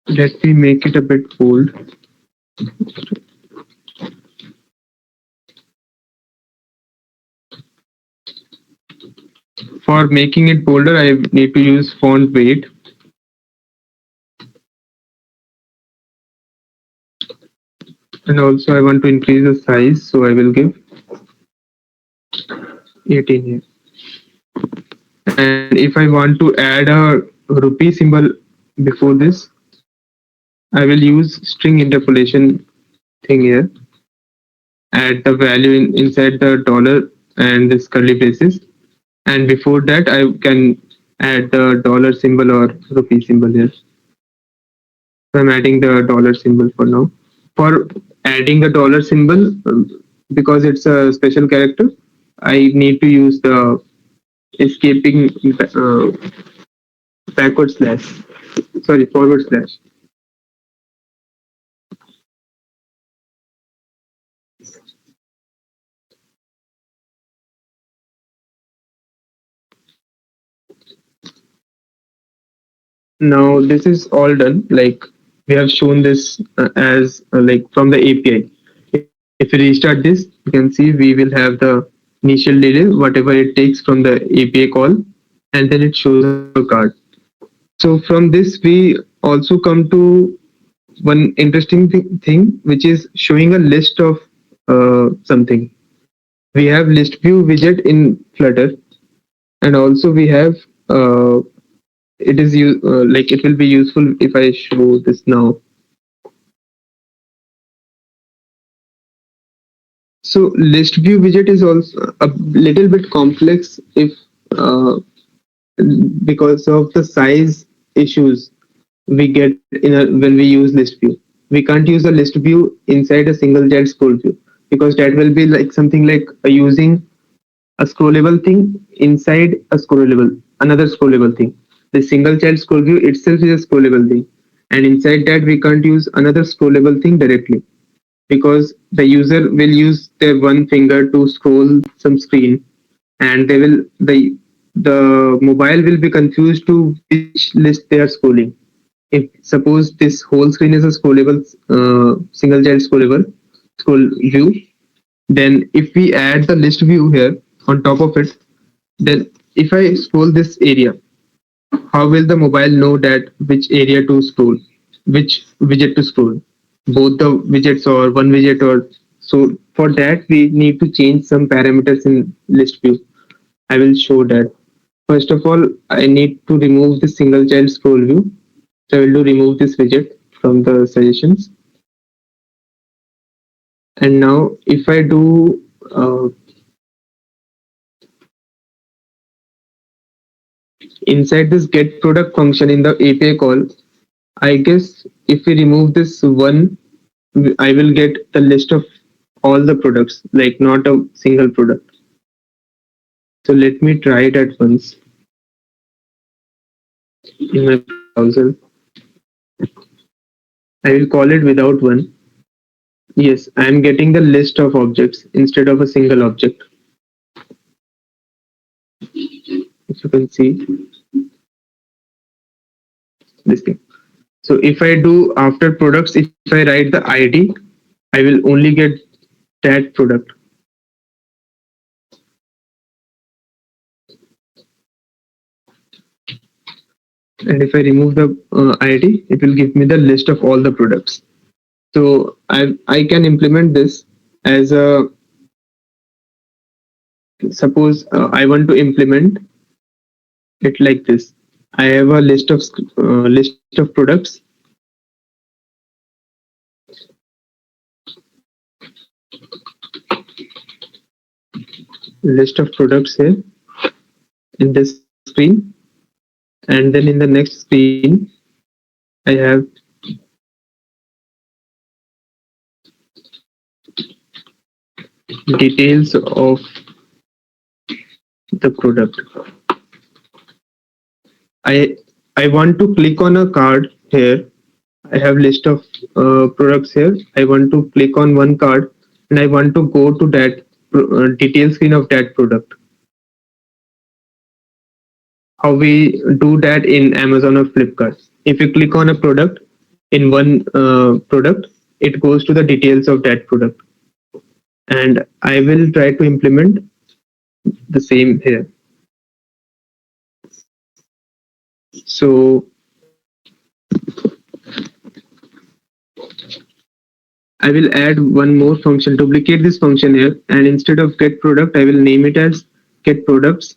Let me make it a bit bold. For making it bolder, I need to use font weight. And also I want to increase the size, so I will give 18 here. And if I want to add a rupee symbol before this, I will use string interpolation thing here. Add the value inside the dollar and this curly braces. And before that, I can add the dollar symbol or rupee symbol here. So I'm adding the dollar symbol for now. For adding the dollar symbol, because it's a special character, I need to use the escaping backward slash. Sorry, forward slash. Now this is all done. Like we have shown this as like from the API. If we restart this, you can see we will have the initial delay, whatever it takes from the API call, and then it shows our card. So from this, we also come to one interesting thing, which is showing a list of something. We have list view widget in Flutter, and also we have like it will be useful if I show this now. So list view widget is also a little bit complex if uh, because of the size issues we get when we use list view. We can't use a list view inside a single child scroll view because that will be like something like using a scrollable thing inside a scrollable another scrollable thing. The single child scroll view itself is a scrollable thing, and inside that we can't use another scrollable thing directly because the user will use their one finger to scroll some screen, and the mobile will be confused to which list they are scrolling. If suppose this whole screen is a scrollable single child scrollable scroll view, then if we add the list view here on top of it, then if I scroll this area, how will the mobile know that which area to scroll, which widget to scroll, both the widgets or one widget? Or so for that we need to change some parameters in list view. I will show that. First of all, I need to remove the single child scroll view. So I will do remove this widget from the suggestions. And now if I do inside this get product function in the API call, I guess if we remove this one, I will get the list of all the products, like not a single product. So let me try it at once in my browser. I will call it without one. Yes, I am getting the list of objects instead of a single object. If you can see this thing. So if I do after products, if I write the ID, I will only get that product. And if I remove the ID, it will give me the list of all the products. So I can implement this as a suppose I want to implement it like this. I have a list of products, list of products here in this screen, and then in the next screen I have details of the product. I I want to click on a card here. I have list of products here. I want to click on one card and I want to go to that detail screen of that product. How we do that in Amazon or Flipkart. If you click on a product in one product, it goes to the details of that product. And I will try to implement the same here. So I will add one more function, duplicate this function here, and instead of get product, I will name it as get products.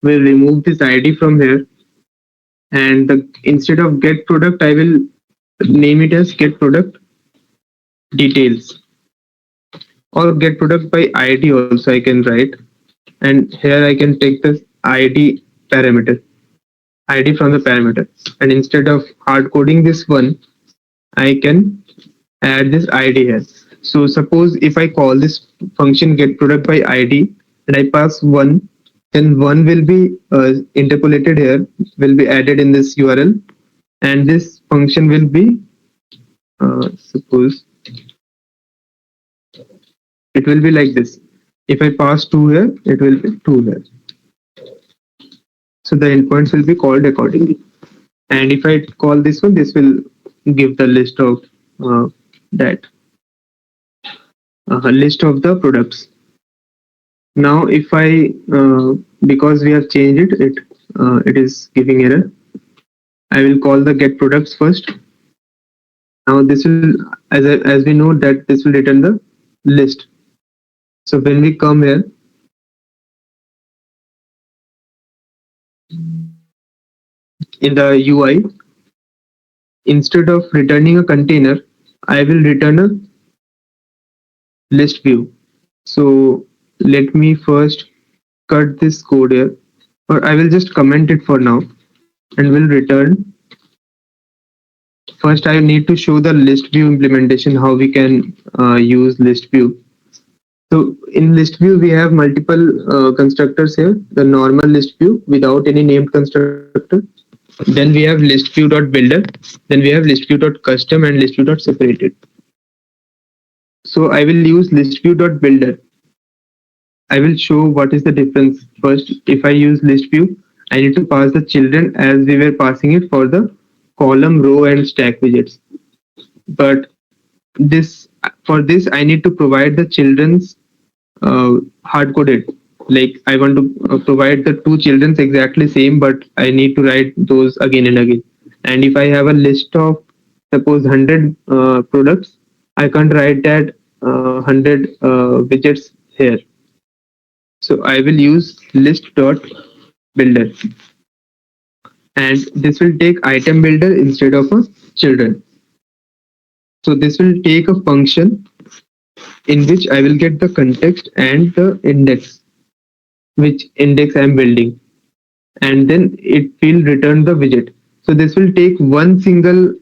We'll remove this ID from here, and instead of get product, I will name it as get product details or get product by ID. Also, I can write, and here I can take this ID parameter, ID from the parameter, and instead of hard coding this one, I can add this ID here. So suppose if I call this function get product by ID and I pass one, then one will be interpolated here, will be added in this URL, and this function will be suppose it will be like this. If I pass two here, it will be two here. So the endpoints will be called accordingly. And if I call this one, this will give the list of that. a list of the products. Now if I because we have changed it is giving error. I will call the get products first. Now this will, as we know that this will return the list. So when we come here in the UI, instead of returning a container, I will return a list view. So let me first cut this code here, or I will just comment it for now and will return. First, I need to show the list view implementation, how we can use list view. So in list view, we have multiple constructors here. The normal list view without any named constructor. Then we have list view dot builder. Then we have list view dot custom and list view dot separated. So I will use list view dot builder. I will show what is the difference. First, if I use list view, I need to pass the children as we were passing it for the column, row, and stack widgets. But this for this, I need to provide the children's hard coded. Like I want to provide the two children's exactly same, but I need to write those again and again. And if I have a list of suppose 100 products, I can't write that 100 widgets here. So I will use list dot builder, and this will take item builder instead of a children. So this will take a function in which I will get the context and the index, which index I am building, and then it will return the widget. So this will take one single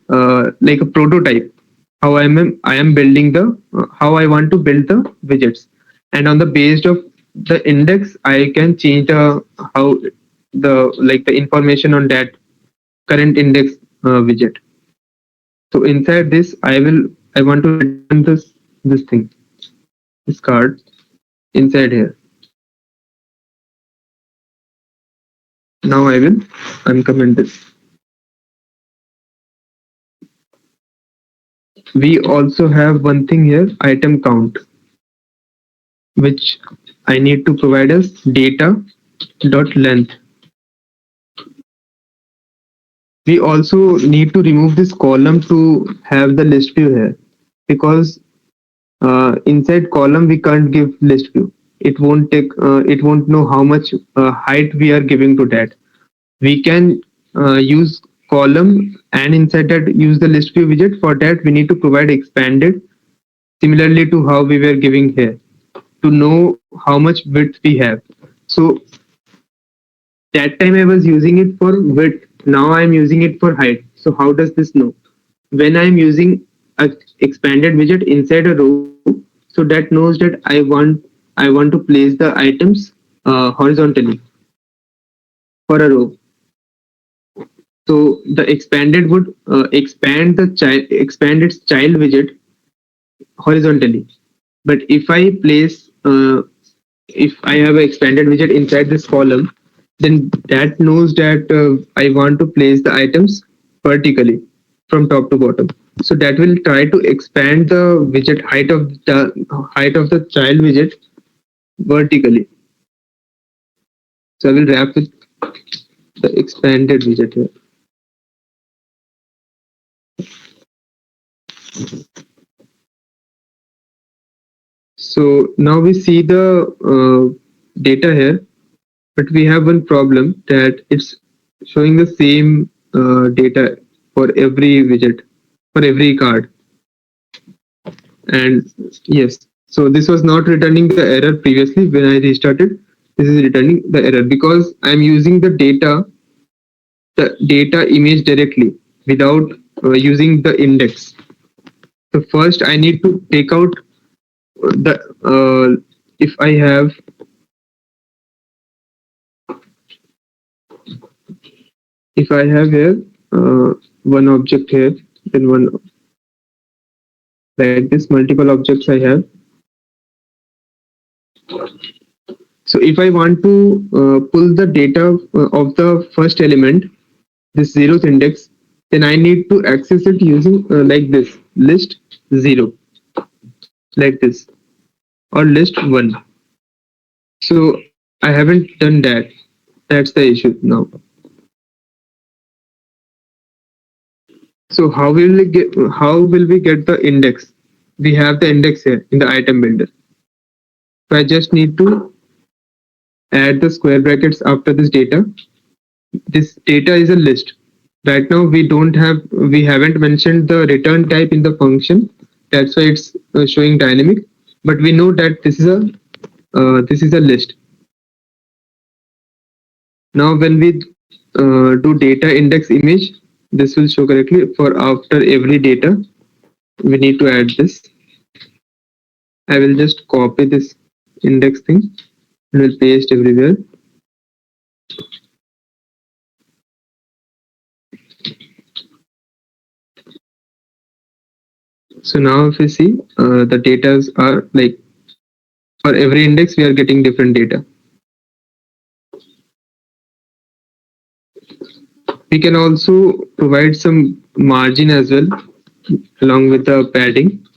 like a prototype. How I am building the how I want to build the widgets, and on the based of the index, I can change the how the like the information on that current index widget. So inside this, I want to return this thing, this card inside here. Now I will uncomment this. We also have one thing here, item count, which I need to provide as data dot length. We also need to remove this column to have the list view here, because inside column we can't give list view. It won't know how much height we are giving to that. We can use column and inside that use the list view widget. For that we need to provide expanded similarly to how we were giving here to know how much width we have. So that time I was using it for width, now I am using it for height. So how does this know? When I am using a expanded widget inside a row, so that knows that I want to place the items horizontally for a row. So the expanded would expand its child widget horizontally. But if I place if I have an expanded widget inside this column, then that knows that I want to place the items vertically from top to bottom. So that will try to expand the widget height of the child widget vertically. So I will wrap with the expanded widget here. So now we see the data here, but we have one problem that it's showing the same data for every widget, for every card. And yes, so this was not returning the error previously when I restarted. This is returning the error because I'm using the data image directly without using the index. So first I need to take out the if I have here one object here, then one like this multiple objects I have. So if I want to pull the data of the first element, this zeroth index, then I need to access it using like this list zero, like this. or list 1. So I haven't done that. That's the issue now. So how will we get the index? We have the index here in the item builder. So I just need to add the square brackets after this data. This data is a list. Right now we haven't mentioned the return type in the function. That's why it's showing dynamic. But we know that this is a list. Now when we do data index image, this will show correctly. For after every data, we need to add this. I will just copy this index thing and will paste everywhere. So now if you see, the data are like for every index we are getting different data. We can also provide some margin as well along with the padding.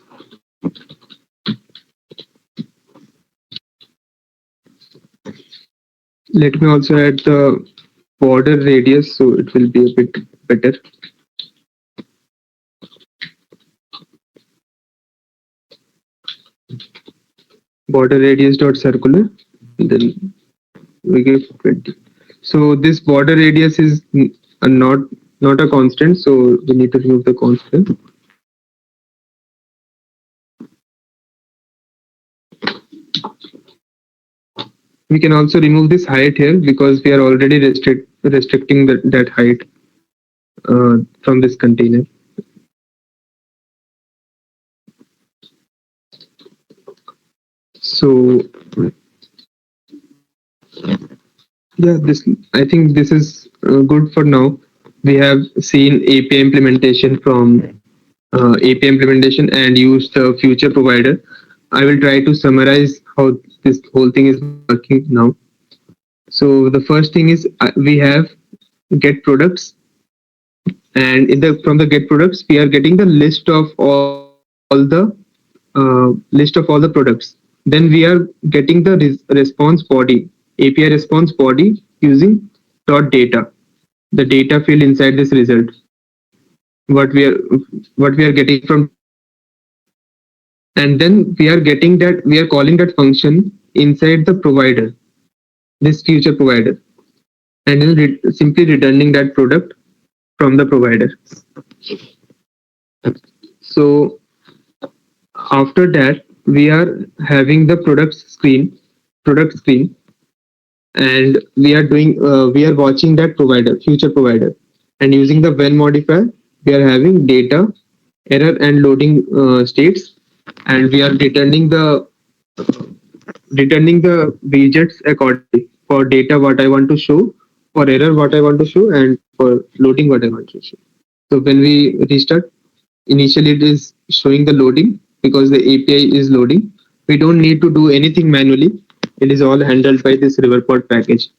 Let me also add the border radius so it will be a bit better. Border radius dot circular. Then we give 20. So this border radius is not a constant, so we need to remove the constant. We can also remove this height here because we are already restricting that height from this container. So yeah, this I think this is good for now. We have seen API implementation from API implementation and use the future provider. I will try to summarize how this whole thing is working now. So the first thing is we have get products, and from the get products we are getting the list of all the products. Then we are getting the response body, API response body using dot data, the data field inside this result. What we are what we are getting from data, and then we are calling that function inside the provider, this future provider, and then simply returning that product from the provider. So after that we are having the product screen, and we are watching that provider, future provider, and using the when modifier we are having data, error and loading states, and we are returning the widgets accordingly for data what I want to show, for error what I want to show, and for loading what I want to show. So when we restart, initially it is showing the loading because the API is loading. We don't need to do anything manually. It is all handled by this riverpod package.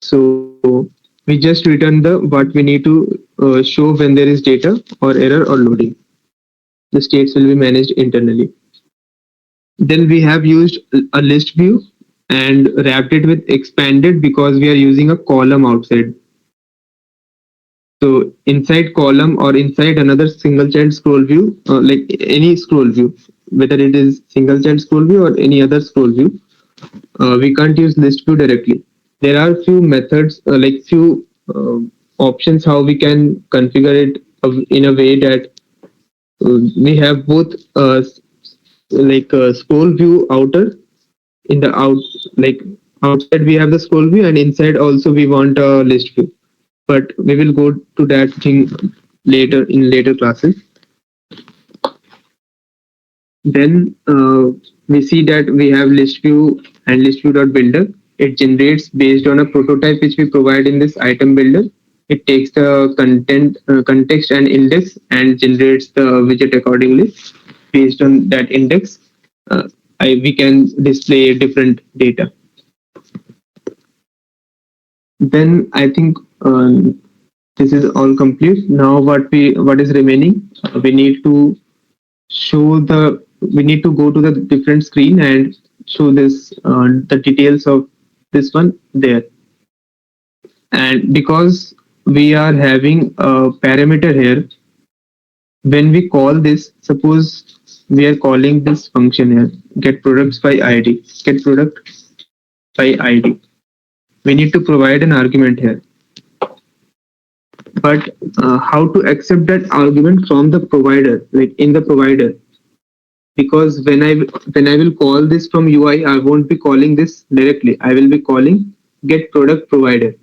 So we just return the what we need to show when there is data or error or loading. The states will be managed internally. Then we have used a list view and wrapped it with expanded because we are using a column outside. So inside column or inside another single child scroll view, like any scroll view, whether it is single child scroll view or any other scroll view, we can't use list view directly. There are few methods, like few options how we can configure it in a way that we have both like scroll view outer in the out, like outside we have the scroll view and inside also we want a list view, but we will go to that thing later in later classes. Then we see that we have list view and list view dot builder. It generates based on a prototype which we provide in this item builder. It takes the context and index and generates the widget accordingly. Based on that index, we can display different data. Then I think this is all complete. Now what is remaining? We need to show the we need to go to the different screen and show this the details of this one there. And because we are having a parameter here, when we call this, suppose we are calling this function here, get products by id, get product by id, we need to provide an argument here. But how to accept that argument from the provider, like in the provider? Because when I will call this from UI, I won't be calling this directly. I will be calling get product provider.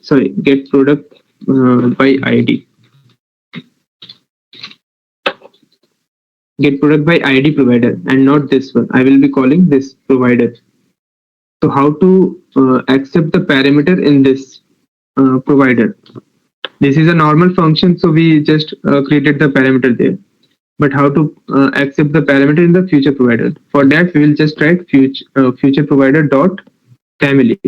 Sorry, get product by ID. Get product by ID provider and not this one. I will be calling this provider. So how to accept the parameter in this provider? This is a normal function, so we just created the parameter there. But how to accept the parameter in the future provider? For that, we will just write future provider dot family,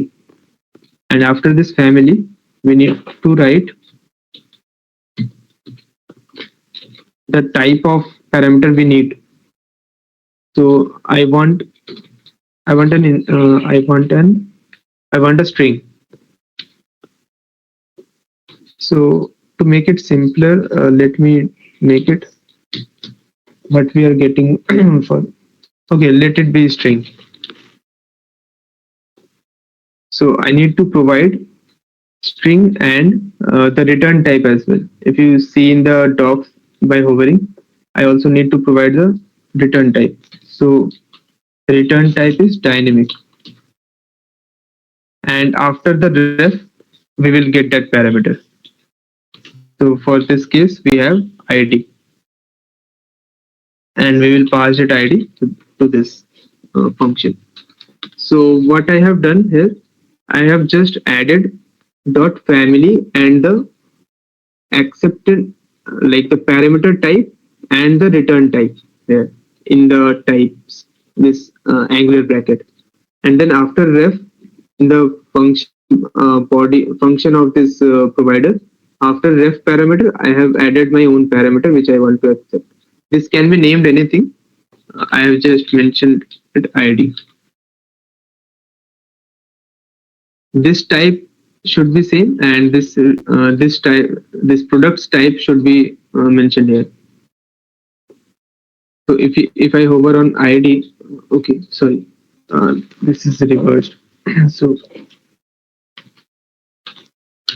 and after this family, we need to write the type of parameter we need. So I want an I want a string. So to make it simpler, let me make it what we are getting for. Okay, let it be string. So I need to provide string and the return type as well. If you see in the docs by hovering, I also need to provide the return type. So the return type is dynamic. And after the ref, we will get that parameter. So for this case, we have ID, and we will pass that ID to this function. So what I have done here, I have just added dot family and the accepted like the parameter type and the return type there in the types this angular bracket, and then after ref in the function body function of this provider, after ref parameter I have added my own parameter which I want to accept. This can be named anything. I have just mentioned it id. This type should be same, and this type, this products type should be mentioned here. So if I hover on id, okay, sorry, this is reversed. So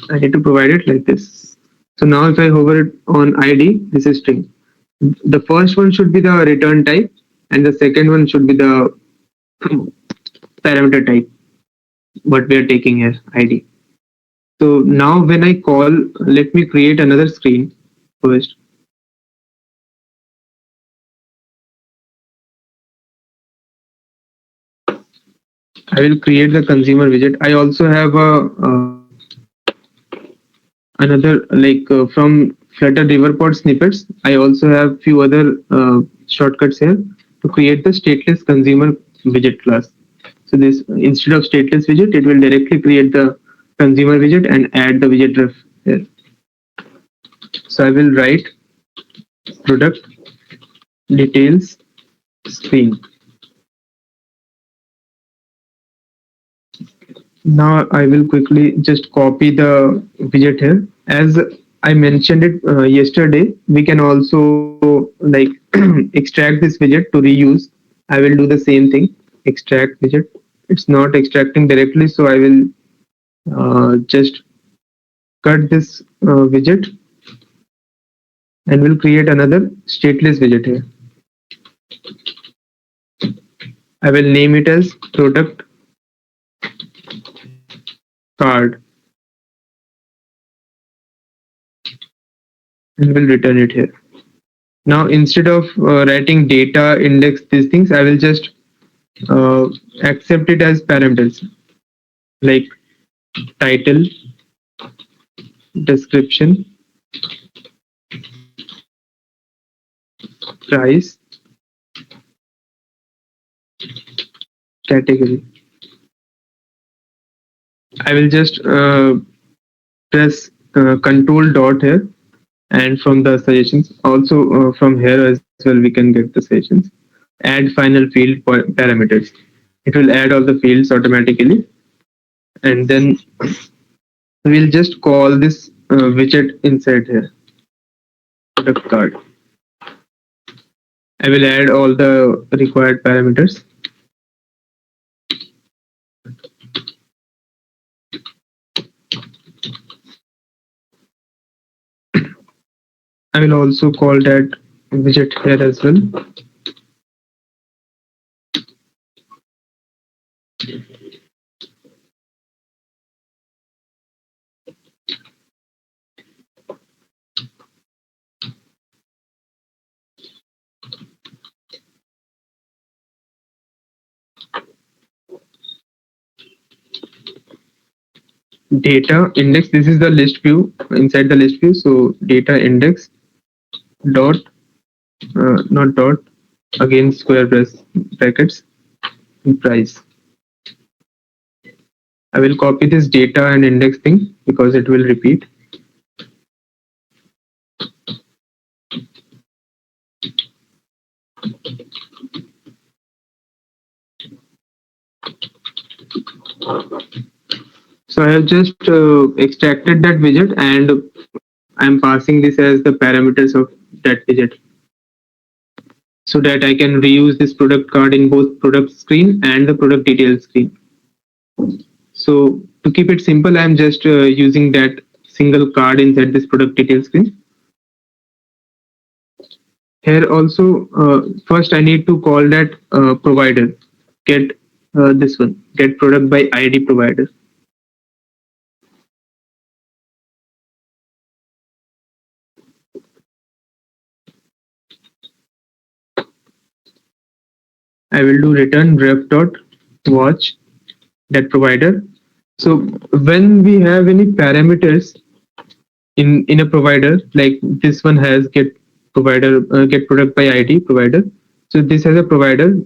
I need to provide it like this. So now if I hover it on id, this is string. The first one should be the return type, and the second one should be the parameter type what we are taking here, id. So now when I call, let me create another screen first. I will create the consumer widget. I also have a another from Flutter river snippets. I also have few other shortcuts here to create the stateless consumer widget class. So this instead of stateless widget, it will directly create the consumer widget and add the widget ref here. So I will write product details screen. Now I will quickly just copy the widget here. As I mentioned it yesterday, we can also extract this widget to reuse. I will do the same thing. Extract widget. It's not extracting directly, so I will just cut this widget and will create another stateless widget here. I will name it as product card and will return it here. Now instead of writing data index these things, I will just accept it as parameters like title, description, price, category. I will just press control dot here, and from the suggestions also from here as well. well we can get the sessions. Add final field parameters. It will add all the fields automatically, and then we'll just call this widget inside here, product card. I will add all the required parameters. I will also call that widget here as well. Data index. This is the list view inside the list view. So data index dot not dot again square brackets price. I will copy this data and index thing because it will repeat. So I have just extracted that widget and I'm passing this as the parameters of that widget so that I can reuse this product card in both product screen and the product details screen. So to keep it simple, I'm just using that single card inside this product details screen. Here also, first I need to call that provider, get this one, get product by ID provider. I will do return ref dot watch that provider. So when we have any parameters in a provider, like this one has get provider get product by ID provider. So this has a provider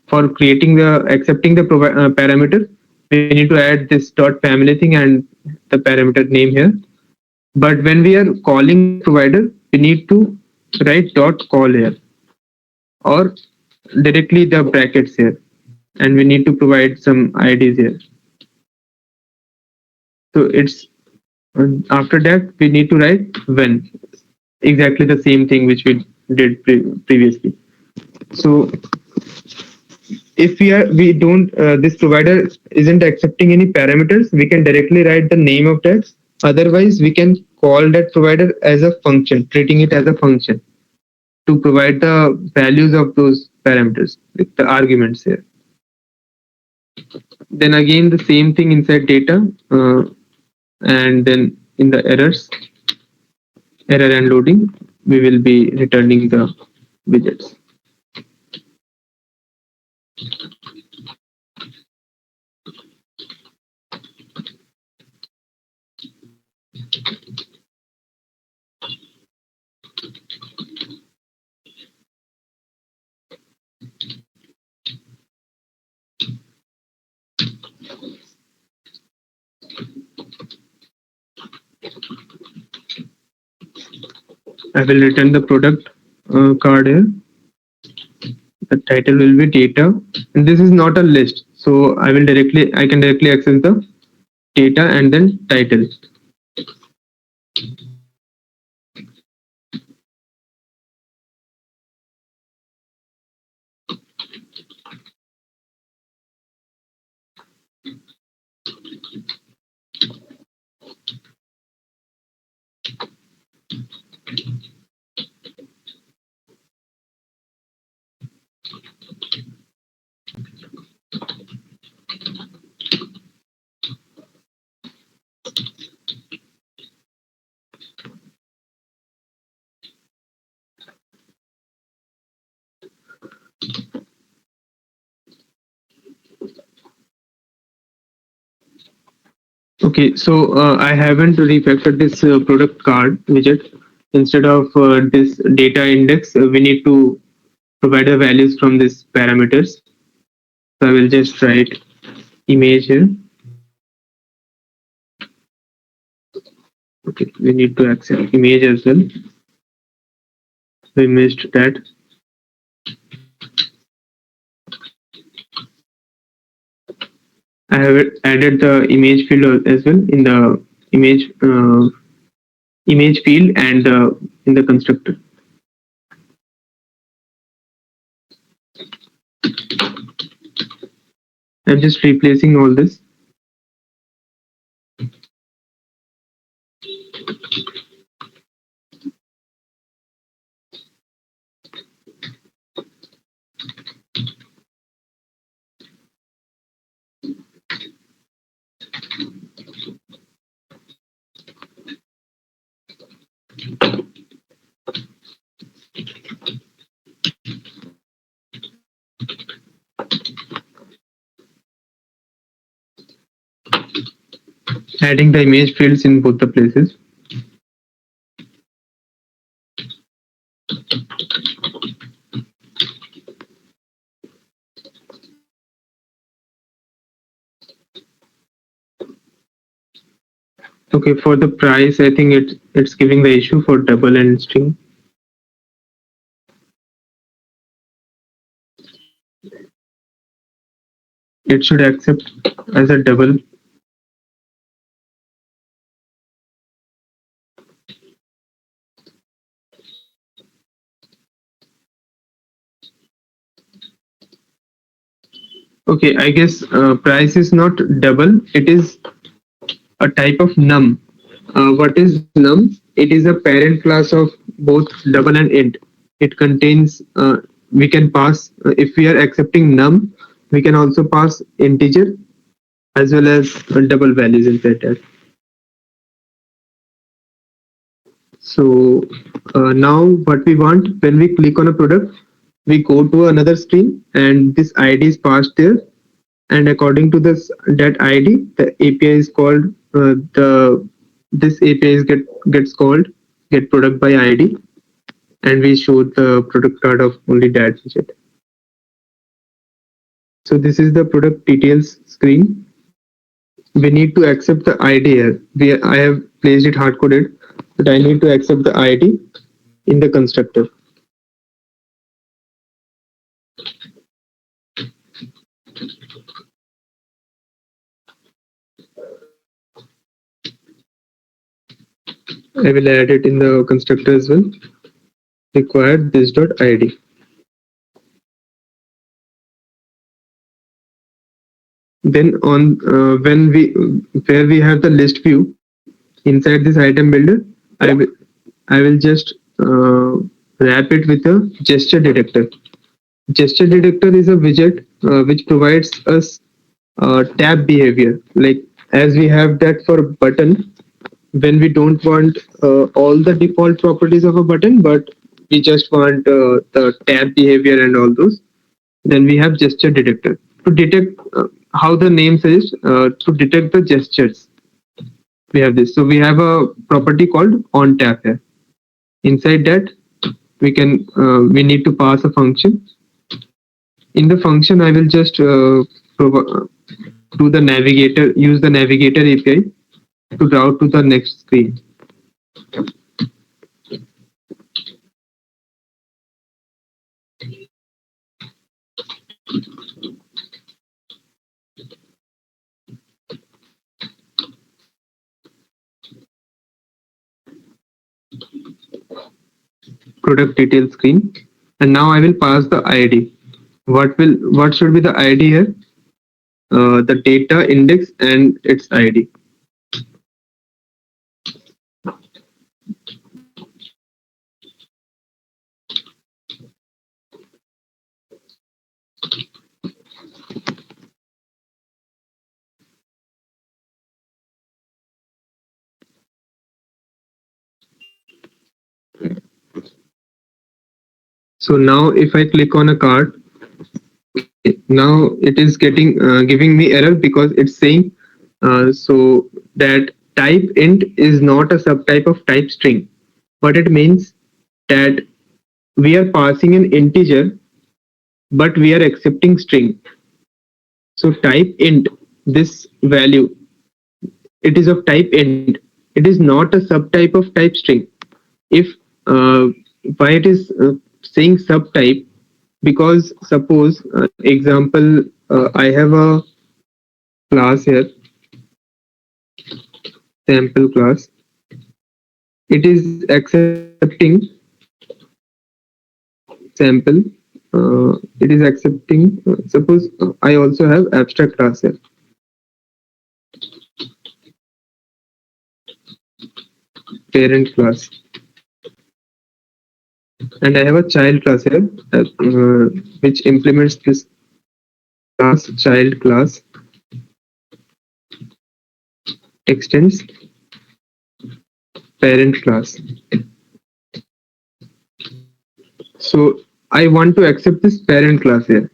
for creating the accepting the parameter. We need to add this dot family thing and the parameter name here. But when we are calling the provider, we need to write dot call here or directly the brackets here, and we need to provide some IDs here. So it's after that we need to write when, exactly the same thing which we did previously. So if we don't this provider isn't accepting any parameters, we can directly write the name of that. Otherwise we can call that provider as a function, treating it as a function to provide the values of those parameters, like the arguments here. Then again the same thing inside data, and then in the error and loading, we will be returning the widgets. I will return the product card here. The title will be data, and this is not a list, so I can directly access the data and then title. Okay, so I haven't refactored this product card widget. Instead of this data index, we need to provide the values from these parameters. So I will just write image here. Okay, we need to accept image as well. We missed that. I have added the image field as well in the image image field and in the constructor. I'm just replacing all this. Adding the image fields in both the places. Okay, for the price, I think it's giving the issue for double and string. It should accept as a double. Okay, I guess price is not double. It is a type of num. What is num? It is a parent class of both double and int. It contains, we can pass, if we are accepting num, we can also pass integer as well as double values inside that. So now what we want, when we click on a product, we go to another screen and this ID is passed there. And according to this that ID, the API is called the this API is gets called get product by ID, and we show the product card of only that widget. So this is the product details screen. We need to accept the ID here. I have placed it hard coded, but I need to accept the ID in the constructor. I will add it in the constructor as well. Required this dot ID. Then on when we where we have the list view inside this item builder, I will I will just wrap it with a gesture detector. Gesture detector is a widget which provides us tap behavior. Like as we have that for button, when we don't want all the default properties of a button, but we just want the tap behavior and all those, then we have gesture detector to detect how the name says to detect the gestures. We have this. So we have a property called on tap here. Inside that, we need to pass a function. In the function, I will just do the navigator, use the navigator API to route to the next screen. Product detail screen, and now I will pass the ID. What should be the ID here? The data index and its ID. So now if I click on a card, now it is getting giving me error because it's saying so that type int is not a subtype of type string. What it means that we are passing an integer, but we are accepting string. So type int, this value, it is of type int. It is not a subtype of type string. If uh, why it is saying subtype, because suppose example I have a class here, sample class. It is accepting sample. It is accepting. Suppose I also have abstract class here, parent class, and I have a child class here, which implements this class child class extends parent class. So I want to accept this parent class here.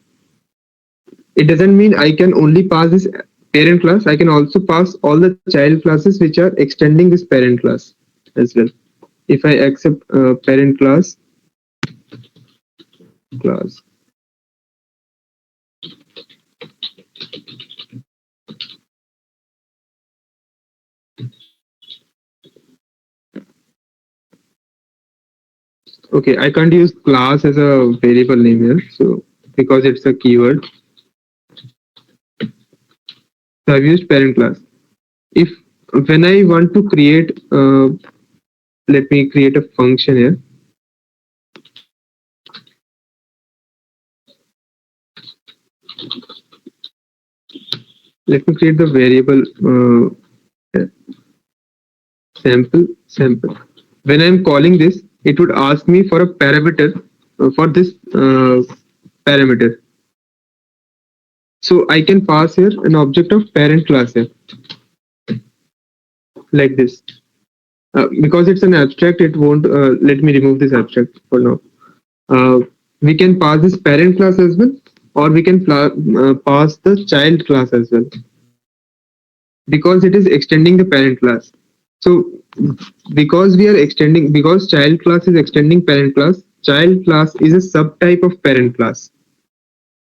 It doesn't mean I can only pass this parent class. I can also pass all the child classes which are extending this parent class as well. If I accept parent class, okay, I can't use class as a variable name here. So because it's a keyword, so I've used parent class. If when I want to create, let me create a function here. Let me create the variable sample. When I'm calling this, it would ask me for a parameter for this parameter. So I can pass here an object of parent class here, like this. Because it's an abstract, it won't let me remove this abstract for now. We can pass this parent class as well, or we can pass the child class as well, because it is extending the parent class. So because child class is extending parent class, child class is a subtype of parent class.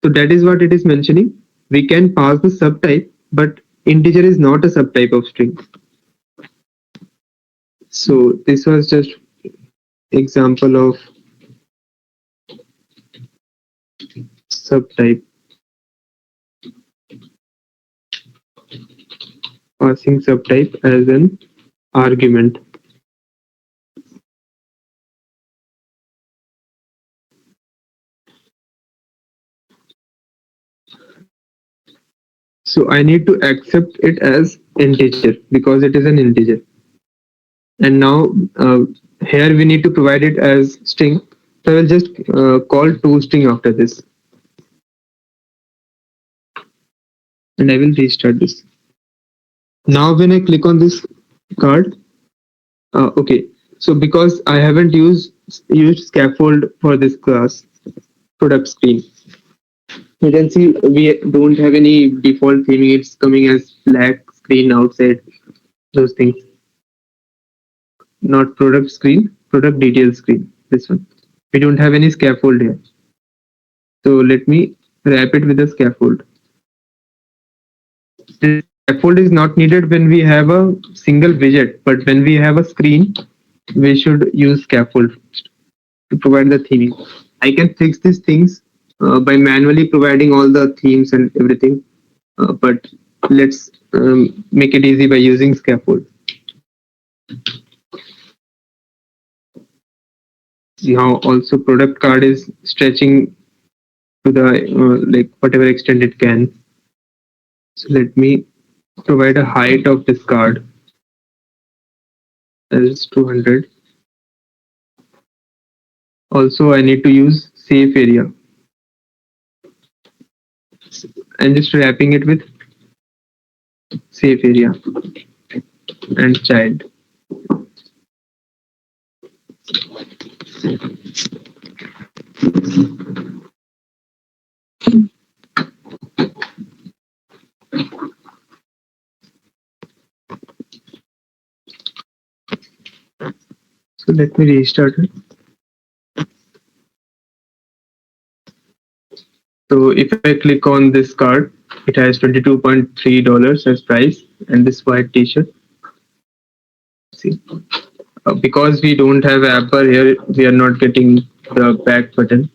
So that is what it is mentioning. We can pass the subtype, but integer is not a subtype of string. So this was just example of subtype, passing subtype as an argument. So I need to accept it as integer because it is an integer. And now here we need to provide it as string. So I will just call toString after this, and I will restart this. Now when I click on this card, okay. So because I haven't used scaffold for this class product screen, you can see we don't have any default theming. It's coming as black screen outside, those things. Not product screen, product detail screen. This one. We don't have any scaffold here. So let me wrap it with a scaffold. This scaffold is not needed when we have a single widget, but when we have a screen, we should use scaffold to provide the theming. I can fix these things by manually providing all the themes and everything, but let's make it easy by using scaffold. Now also product card is stretching to the like whatever extent it can. So let me provide a height of this card as 200. Also I need to use safe area. I'm just wrapping it with safe area and child. So let me restart it. So if I click on this card, it has $22.3 as price and this white t-shirt. See, because we don't have Apple here, we are not getting the back button.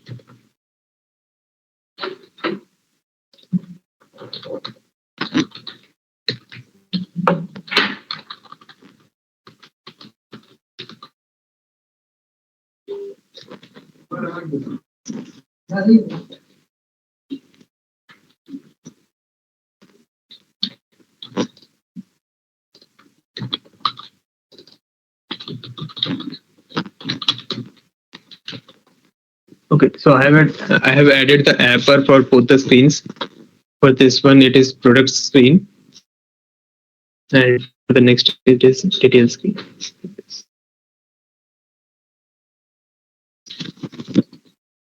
Okay, so I have added the apper for both the screens. For this one, it is product screen, and for the next, it is detail screen.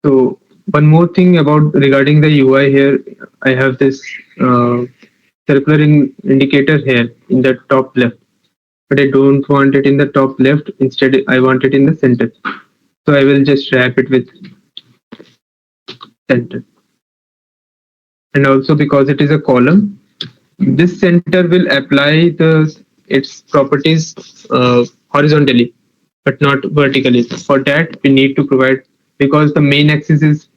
So one more thing about regarding the UI here, I have this circular indicator here in the top left, but I don't want it in the top left. Instead, I want it in the center. So I will just wrap it with center. And also because it is a column, this center will apply the its properties horizontally, but not vertically. For that, we need to provide, because the main axis is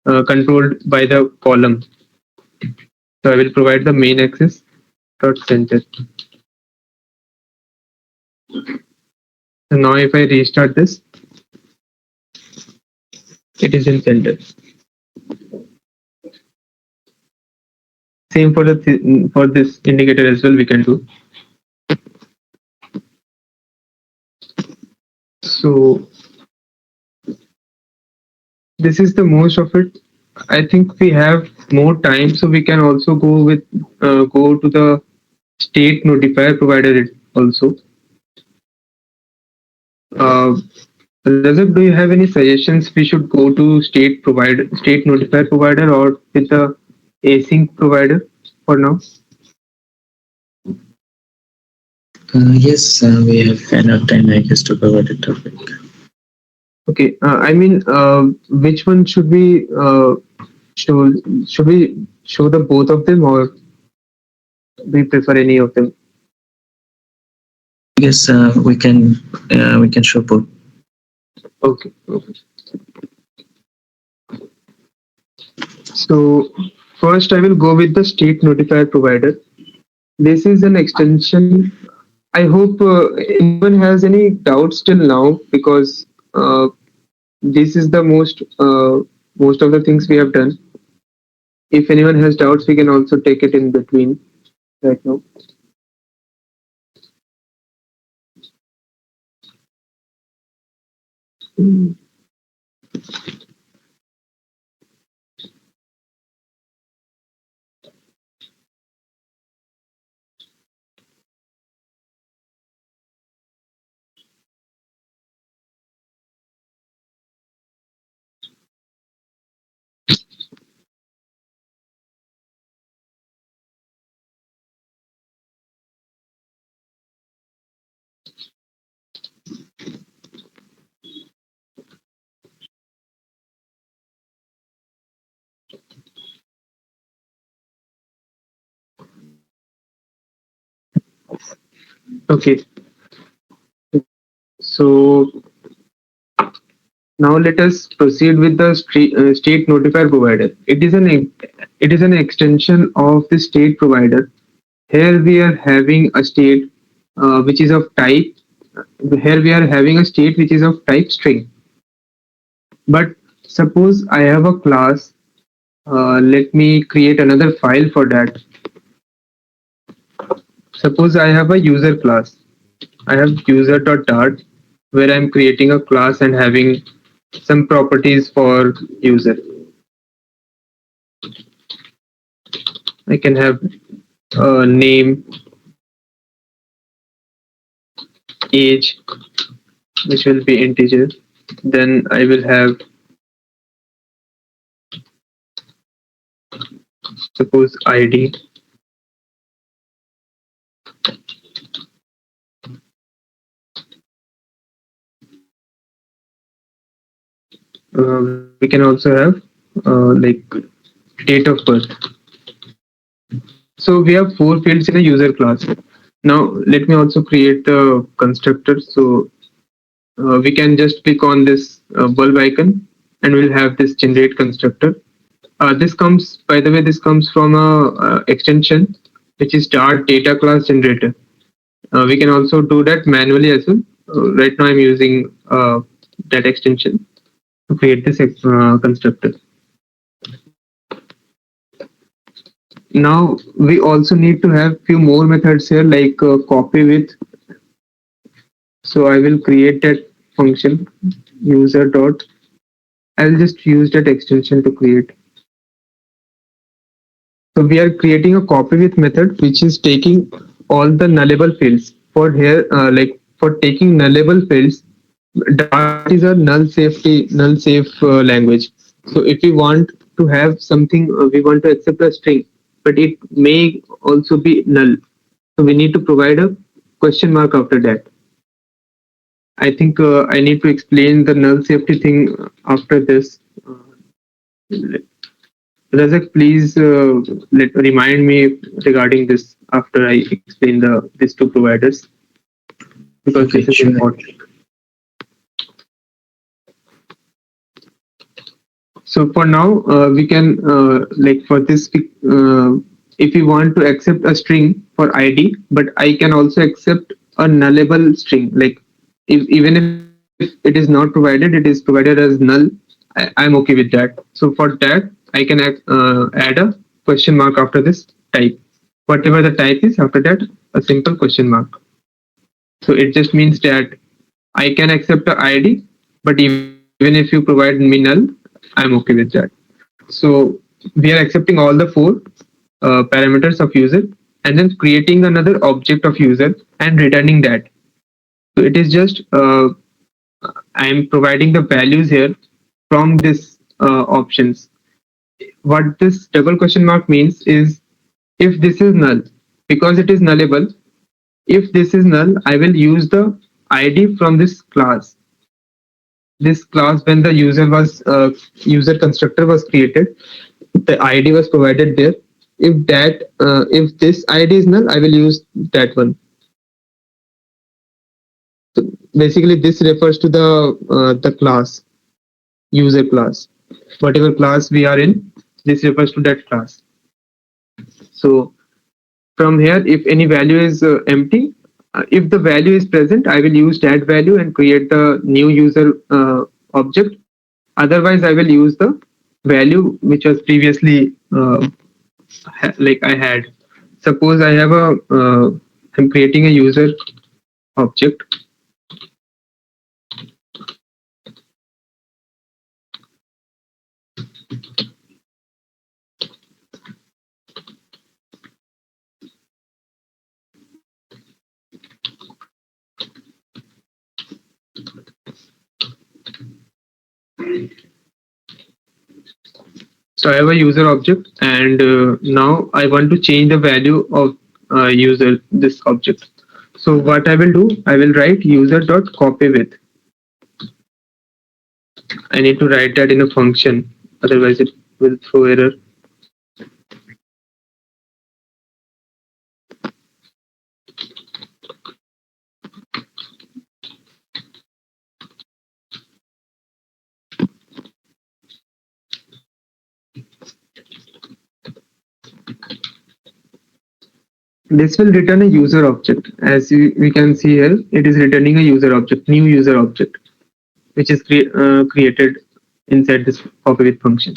controlled by the column. So I will provide the main axis dot center. So now if I restart this, it is in center. Same for the for this indicator as well. We can do. So this is the most of it. I think we have more time, so we can also go to the state notifier provider also. Uh, Rajab, do you have any suggestions? We should go to state notifier provider, or with the async provider for now? Yes, we have enough time, I guess, to cover the topic. Okay, I mean, which one should we show? Should we show the both of them, or we prefer any of them? I guess we can show both. Okay, okay. So first, I will go with the state notifier provider. This is an extension. I hope anyone has any doubts till now, because this is the most of the things we have done. If anyone has doubts, we can also take it in between right now. Okay, so now let us proceed with the state notifier provider. It is an extension of the state provider. Here we are having a state which is of type. Here we are having a state which is of type string. But suppose I have a class. Let me create another file for that. Suppose I have a user class. I have user.dart, where I'm creating a class and having some properties for user. I can have name, age, which will be integer. Then I will have, suppose, ID. We can also have like date of birth. So we have four fields in a user class. Now let me also create the constructor. So we can just click on this bulb icon, and we'll have this generate constructor. This comes, by the way, this comes from a extension which is Dart data class generator. We can also do that manually as well. Right now I'm using that extension. to create this constructor. Now we also need to have few more methods here like copy with. So I will create that function user dot. I'll just use that extension to create. So we are creating a copy with method which is taking all the nullable fields. For here, like for taking nullable fields, Dart is a null safe language. So if we want to have something, we want to accept a string, but it may also be null. So we need to provide a question mark after that. I think I need to explain the null safety thing after this. Razak, please remind me regarding this after I explain the these two providers because this Okay, is sure. important. So for now, we can like for this, if we want to accept a string for ID, but I can also accept a nullable string. Like even if it is not provided, it is provided as null. I'm okay with that. So for that, I can add a question mark after this type. Whatever the type is, after that, a simple question mark. So it just means that I can accept the ID, but even if you provide me null, I'm okay with that. So we are accepting all the four parameters of user and then creating another object of user and returning that. So it is just I'm providing the values here from this options. What this double question mark means is if this is null, because it is nullable, if this is null, I will use the ID from this class. This class, when the user constructor was created, the id was provided there. If this id is null, I will use that one. So basically this refers to the class, user class. Whatever class we are in, this refers to that class. So from here, if any value is empty, if the value is present, I will use that value and create the new user object. Otherwise, I will use the value which was previously like I had. Suppose I have a I'm creating a user object. So I have a user object, and now I want to change the value of user this object. So what I will do, I will write user dot copy with. I need to write that in a function, otherwise it will throw error. This will return a user object. As we can see here, it is returning a user object, new user object, which is created inside this copy with function.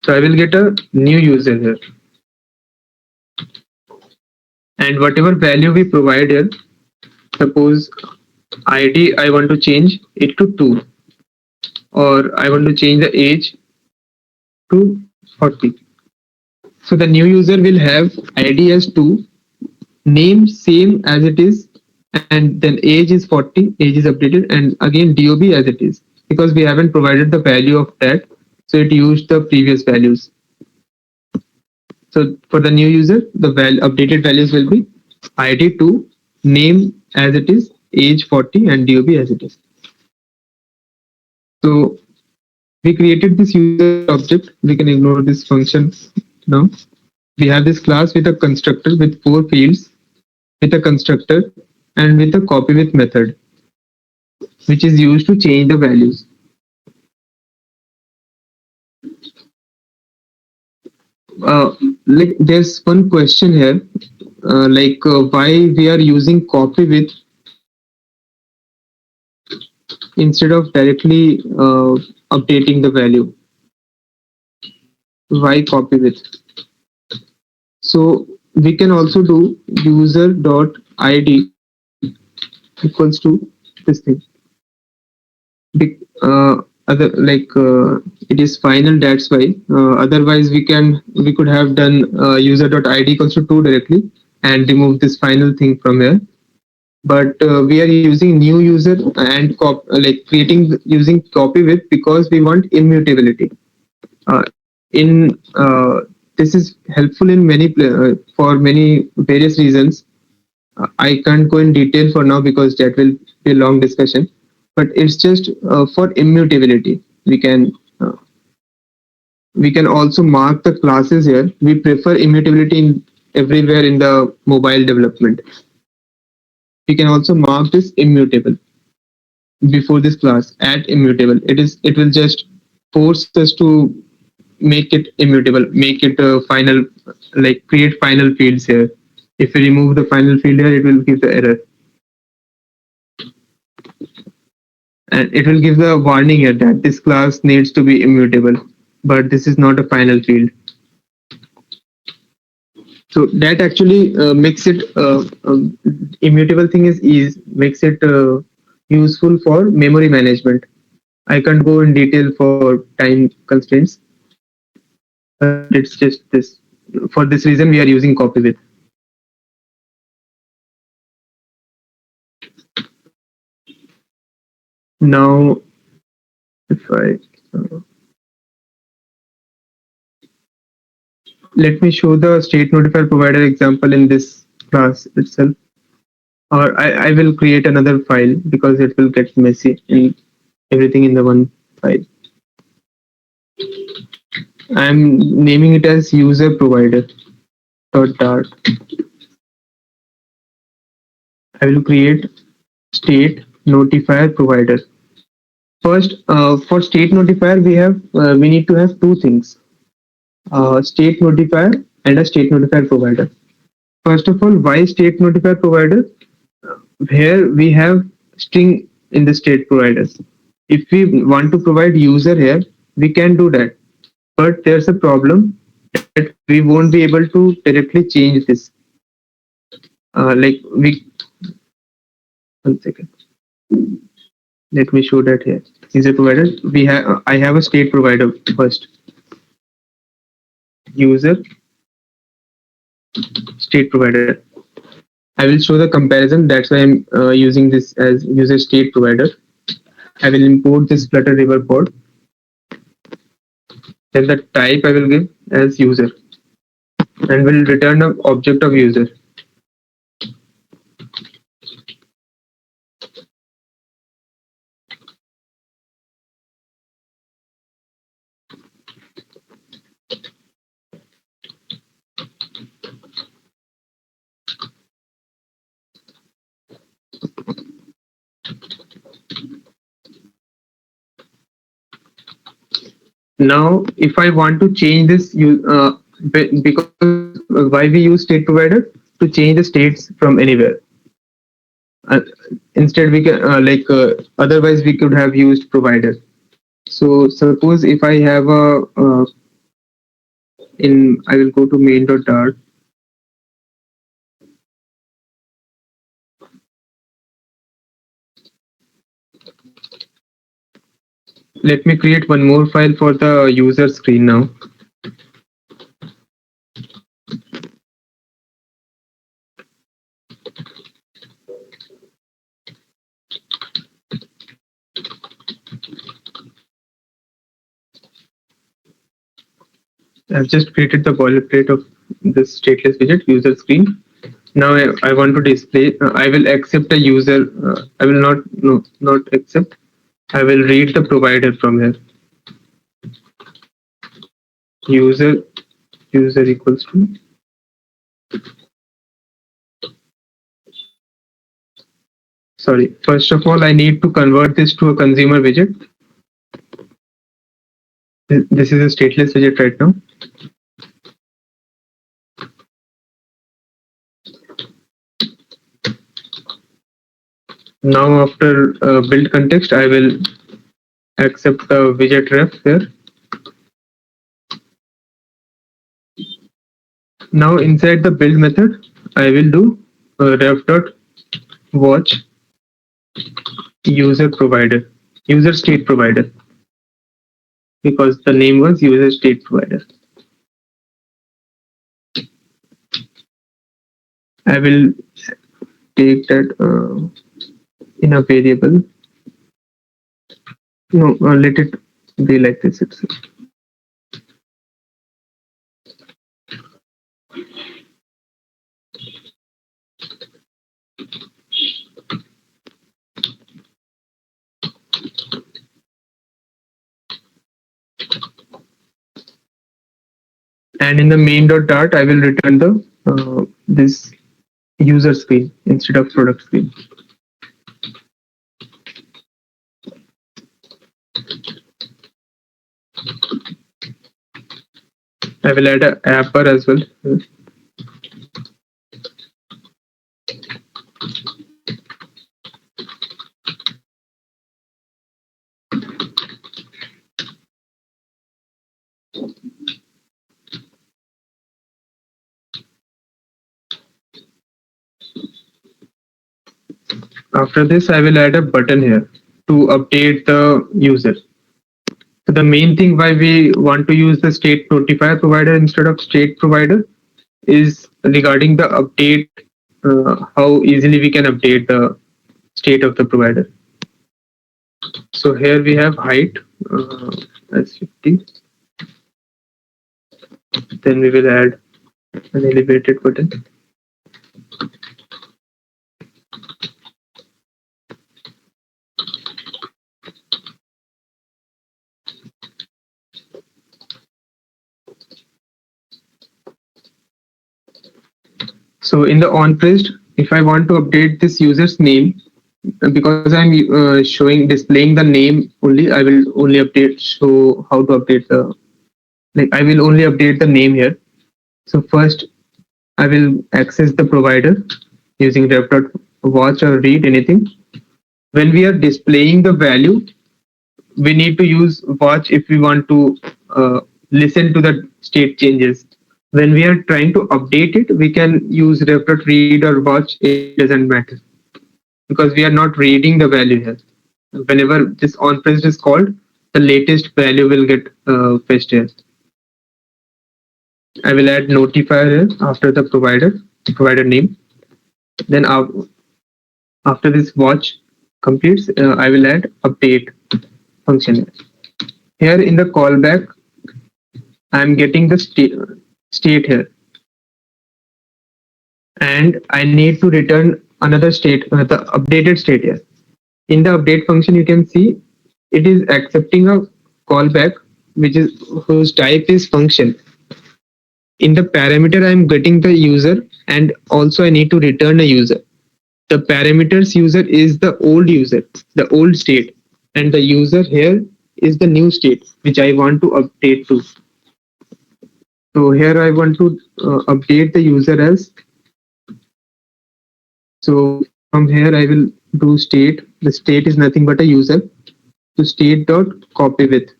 So I will get a new user here, and whatever value we provide here, suppose ID I want to change it to 2, or I want to change the age to 40. So the new user will have ID as 2, name same as it is, and then age is 40, age is updated, and again DOB as it is, because we haven't provided the value of that, so it used the previous values. So for the new user, the updated values will be ID 2, name as it is, age 40, and DOB as it is. So we created this user object. We can ignore this function now. We have this class with a constructor with 4 fields, with a constructor, and with a copy with method, which is used to change the values. Uh, like there's one question here, why we are using copy with instead of directly updating the value. Why copy with? So we can also do user dot id equals to this thing. Other like it is final. That's why. Otherwise, we could have done user dot id equals to 2 directly and remove this final thing from here. But we are using new user and like creating using copy with because we want immutability. In This is helpful in for many various reasons. I can't go in detail for now because that will be a long discussion. But it's just for immutability. We can also mark the classes here. We prefer immutability everywhere in the mobile development. We can also mark this immutable before this class at immutable. It will just force us to make it immutable, make it final, like create final fields here. If we remove the final field here, it will give the error, and it will give the warning here that this class needs to be immutable, but this is not a final field. So that actually makes it immutable thing is makes it useful for memory management. I can't go in detail for time constraints, but it's just this. For this reason, we are using copy with. Now, if I let me show the state notifier provider example in this class itself, or I will create another file because it will get messy in everything in the one file. I'm naming it as user provider dot dart. I will create state notifier provider. First, for state notifier, we need to have two things: state notifier and a state notifier provider. First of all, why state notifier provider? Here we have string in the state providers. If we want to provide user here, we can do that. But there's a problem that we won't be able to directly change this. Like we, one second. Let me show that here. User provider. I have a state provider first. User state provider. I will show the comparison. That's why I'm using this as user state provider. I will import this Flutter river pod. Then the type I will give as user and will return an object of user. Now, if I want to change this, because why we use state provider to change the states from anywhere. Uh, Instead, we can otherwise we could have used provider. So suppose if I have a I will go to main.dart. Let me create one more file for the user screen now. I've just created the boilerplate of this stateless widget user screen. Now I want to display. I will accept a user. I will not no not accept. I will read the provider from here. User user equals to. Sorry. First of all, I need to convert this to a consumer widget. This is a stateless widget right now. Now after build context, I will accept the widget ref here. Now inside the build method, I will do ref dot watch user provider, user state provider, because the name was user state provider. I will take that in a variable. No, let it be like this itself. And in the main.dart, I will return the this user screen instead of product screen. I will add a apper as well. After this, I will add a button here to update the user. So the main thing why we want to use the state notifier provider instead of state provider is regarding the update, how easily we can update the state of the provider. So here we have height as 50. Then we will add an elevated button. So in the on pressed, if I want to update this user's name, because I'm showing displaying the name only, I will only update show how to update the, like I will only update the name here. So first I will access the provider using ref.watch or read anything. When we are displaying the value, we need to use watch if we want to listen to the state changes. When we are trying to update it, we can use ref.read or watch, it doesn't matter because we are not reading the value here. Whenever this on pressed is called, the latest value will get fetched here. I will add notifier here after the provider name. Then after this watch completes, I will add update function. Here in the callback, I am getting the state here, and I need to return another state, the updated state here. In the update function, you can see it is accepting a callback, which is whose type is function. In the parameter, I am getting the user, and also I need to return a user. The parameters user is the user, the old state, and the user here is the new state which I want to update to. So here I want to update the user as. So from here I will do state. The state is nothing but a user. To state dot copy with.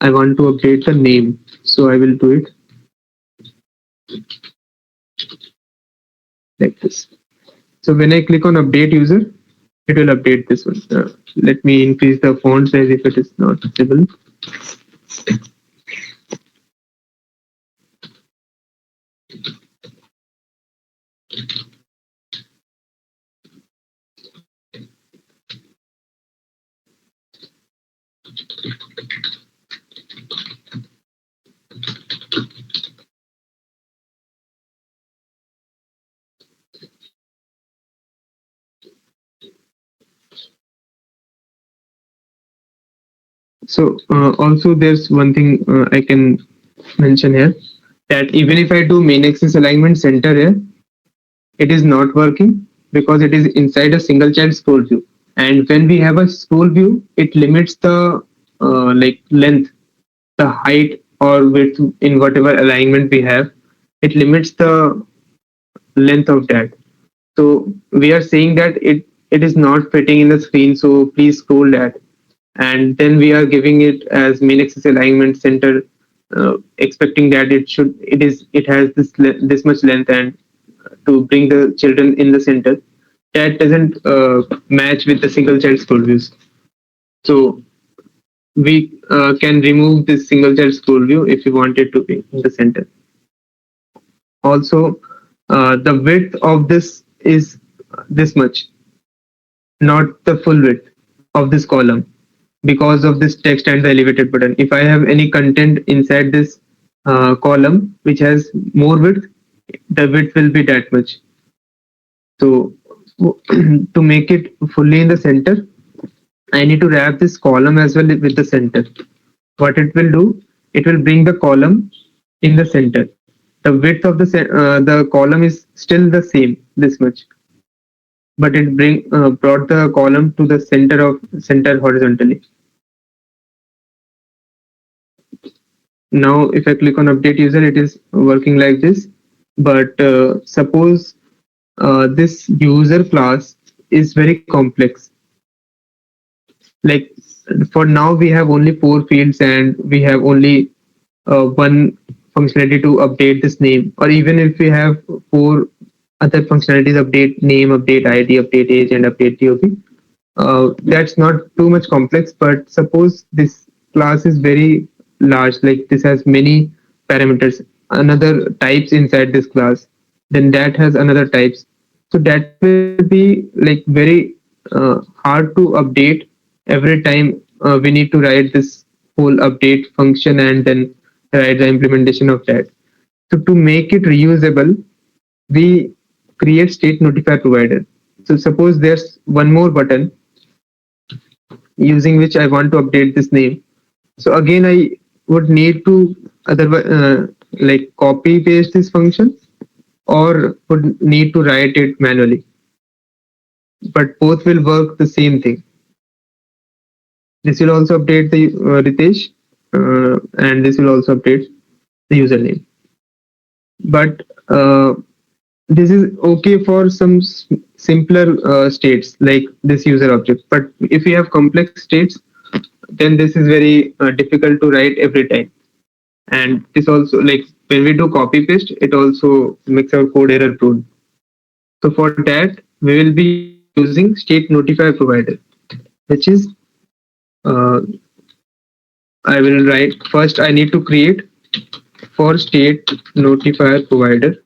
I want to update the name, so I will do it like this. So when I click on update user, it will update this one. Let me increase the font size if it is not visible. So also there's one thing I can mention here, that even if I do main axis alignment center here, it is not working because it is inside a single child scroll view. And when we have a scroll view, it limits the like length, the height or width in whatever alignment we have. It limits the length of that. So we are saying that it is not fitting in the screen, so please scroll that. And then we are giving it as main axis alignment center, expecting that it has this much length, and to bring the children in the center. That doesn't match with the single child scroll views. So we can remove this single child scroll view if you want it to be in the center. Also, the width of this is this much, not the full width of this column, because of this text and the elevated button. If I have any content inside this column which has more width, the width will be that much. So to make it fully in the center, I need to wrap this column as well with the center. What it will do, it will bring the column in the center. The width of the column is still the same, this much, but it brought the column to the center horizontally. Now, if I click on update user, it is working like this. But suppose this user class is very complex. Like for now, we have only four fields and we have only one functionality to update this name. Or even if we have four other functionalities: update name, update ID, update age, and update DOP. That's not too much complex. But suppose this class is very large, like this has many parameters, another types inside this class, then that has another types. So that will be like very hard to update. Every time we need to write this whole update function and then write the implementation of that. So to make it reusable, we create state notifier provider. So suppose there's one more button using which I want to update this name. So again, I would need to otherwise like copy paste this function, or would need to write it manually. But both will work the same thing. This will also update the Ritesh, and this will also update the username. But this is okay for some simpler states like this user object. But if we have complex states, then this is very difficult to write every time. And this also, like when we do copy paste, it also makes our code error prone. So for that, we will be using state notifier provider, which is uh, I will write first. I need to create for state notifier provider.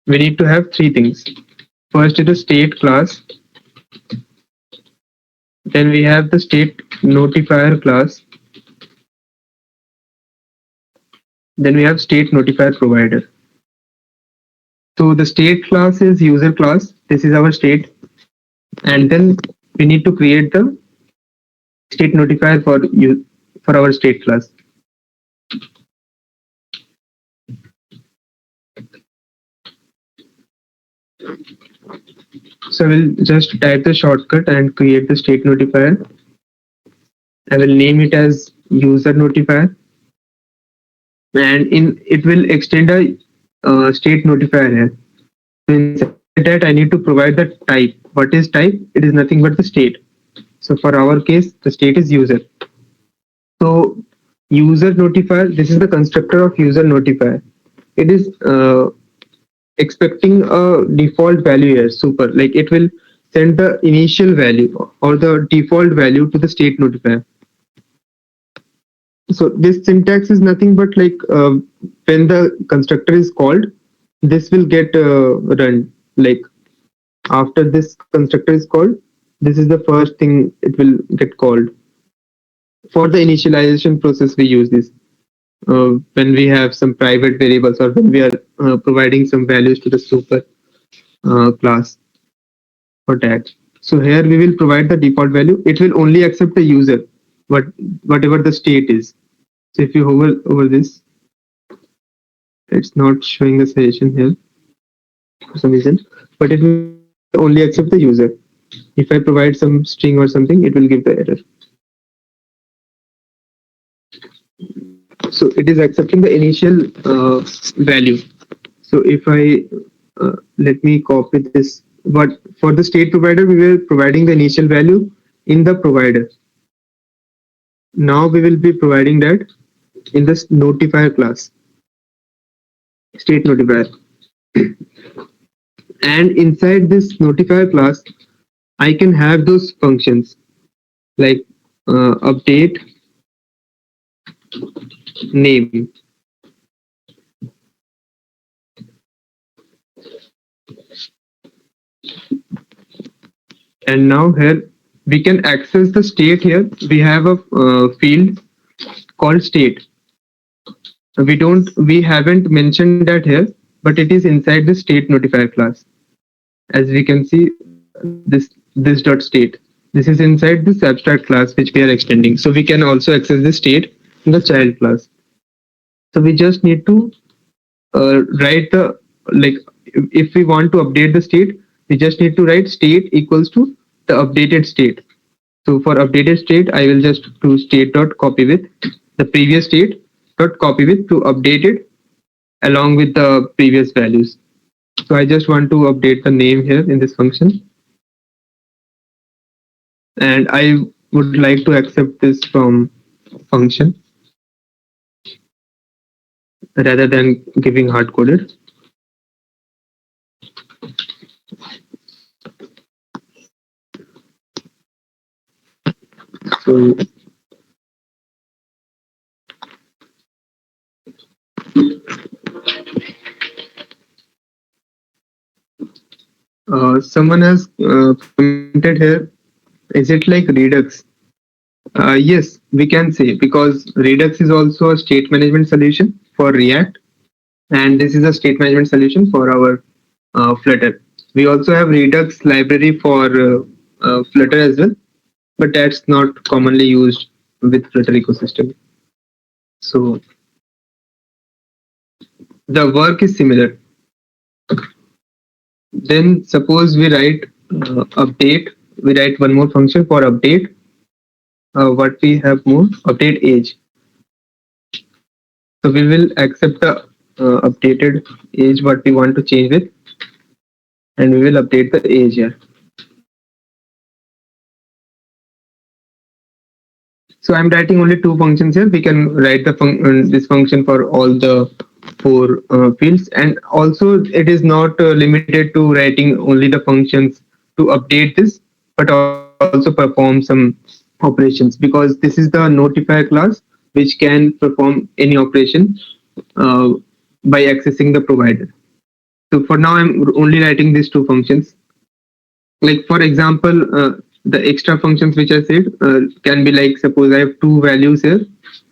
We need to have three things. First is the state class. Then we have the state notifier class. Then we have state notifier provider. So the state class is user class. This is our state. And then we need to create the state notifier for you for our state class. So we'll just type the shortcut and create the state notifier. I will name it as user notifier, and in it will extend a state notifier here. So inside that, I need to provide the type. What is type? It is nothing but the state. So for our case, the state is user. So user notifier. This is the constructor of user notifier. It is expecting a default value here, super. Like it will send the initial value or the default value to the state notifier. So this syntax is nothing but like when the constructor is called, this will get run. Like after this constructor is called, this is the first thing it will get called. For the initialization process, we use this when we have some private variables or when we are providing some values to the super class or tag. So here we will provide the default value. It will only accept the user, what whatever the state is. So if you hover over this, it's not showing the suggestion here for some reason, but it will only accept the user. If I provide some string or something, it will give the error. So it is accepting the initial value. So if I let me copy this, but for the state provider, we were providing the initial value in the provider. Now we will be providing that in this notifier class, state notifier. And inside this notifier class, I can have those functions like update name. And now here we can access the state. Here we have a field called state. We haven't mentioned that here, but it is inside the state notifier class. As we can see, this dot state, this is inside this abstract class which we are extending, so we can also access the state in the child class. So we just need to write the, like, if we want to update the state, we just need to write state equals to the updated state. So for updated state, I will just do state dot copy with the previous state dot copy with to update it along with the previous values. So I just want to update the name here in this function, and I would like to accept this from function rather than giving hard coded. So someone has commented here, is it like Redux? Yes, we can say, because Redux is also a state management solution for React, and this is a state management solution for our Flutter. We also have Redux library for Flutter as well, but that's not commonly used with Flutter ecosystem. So the work is similar. Then suppose we write update. We write one more function for update. What we have more, update age. So we will accept the updated age what we want to change with, and we will update the age here. So I'm writing only two functions here. We can write this function for all the four fields, and also it is not limited to writing only the functions to update this, but also perform some operations, because this is the notifier class which can perform any operation uh, by accessing the provider. So for now, I'm only writing these two functions. Like for example, the extra functions which I said can be like, suppose I have two values here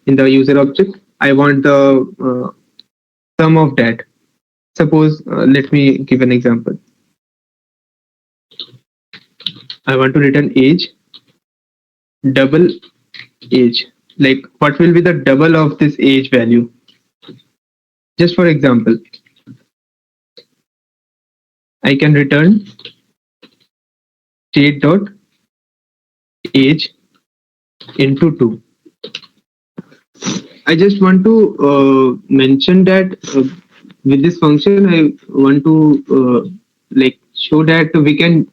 in the user object. I want the sum of that. Suppose, let me give an example. I want to return age, double age. Like what will be the double of this age value? Just for example, I can return state dot age into 2. I just want to mention that with this function, I want to like show that we can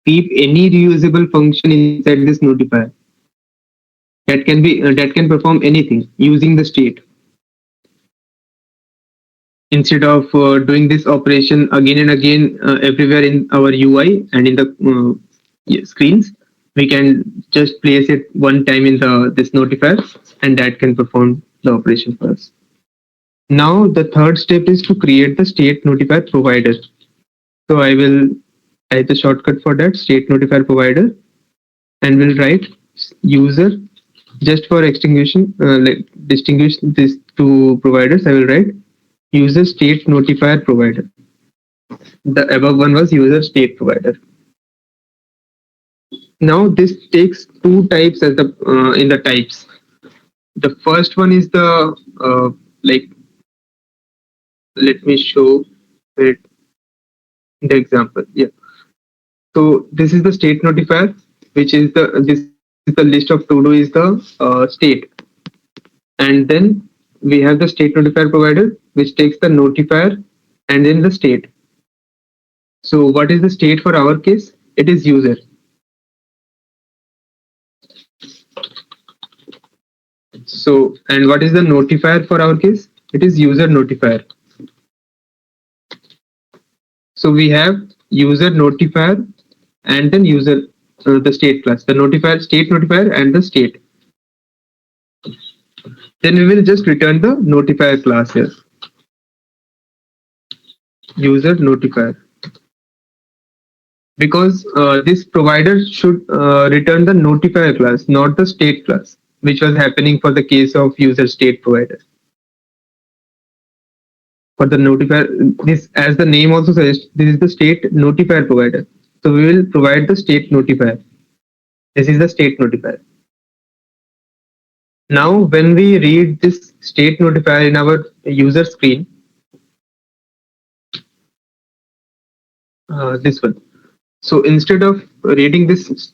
keep any reusable function inside this notifier that can perform anything using the state. Instead of doing this operation again and again everywhere in our UI and in the screens, we can just place it one time in the this notifier, and that can perform the operation for us. Now the third step is to create the state notifier provider. So I will type the shortcut for that, state notifier provider, and will write user. Just for extinguishing, like distinguish these two providers, I will write user state notifier provider. The above one was user state provider. Now this takes two types as the in the types. The first one is the like, let me show it in the example. Yeah. So this is the state notifier, which is this is the list of to do is the state, and then we have the state notifier provider, which takes the notifier and then the state. So what is the state for our case? It is user. So, and what is the notifier for our case? It is user notifier. So we have user notifier and then user the state class, the notifier, state notifier and the state. Then we will just return the notifier class here, user notifier. Because this provider should return the notifier class, not the state class, which was happening for the case of user state provider. For the notifier, this, as the name also suggests, this is the state notifier provider. So we will provide the state notifier. This is the state notifier. Now, when we read this state notifier in our user screen, this one. So instead of reading this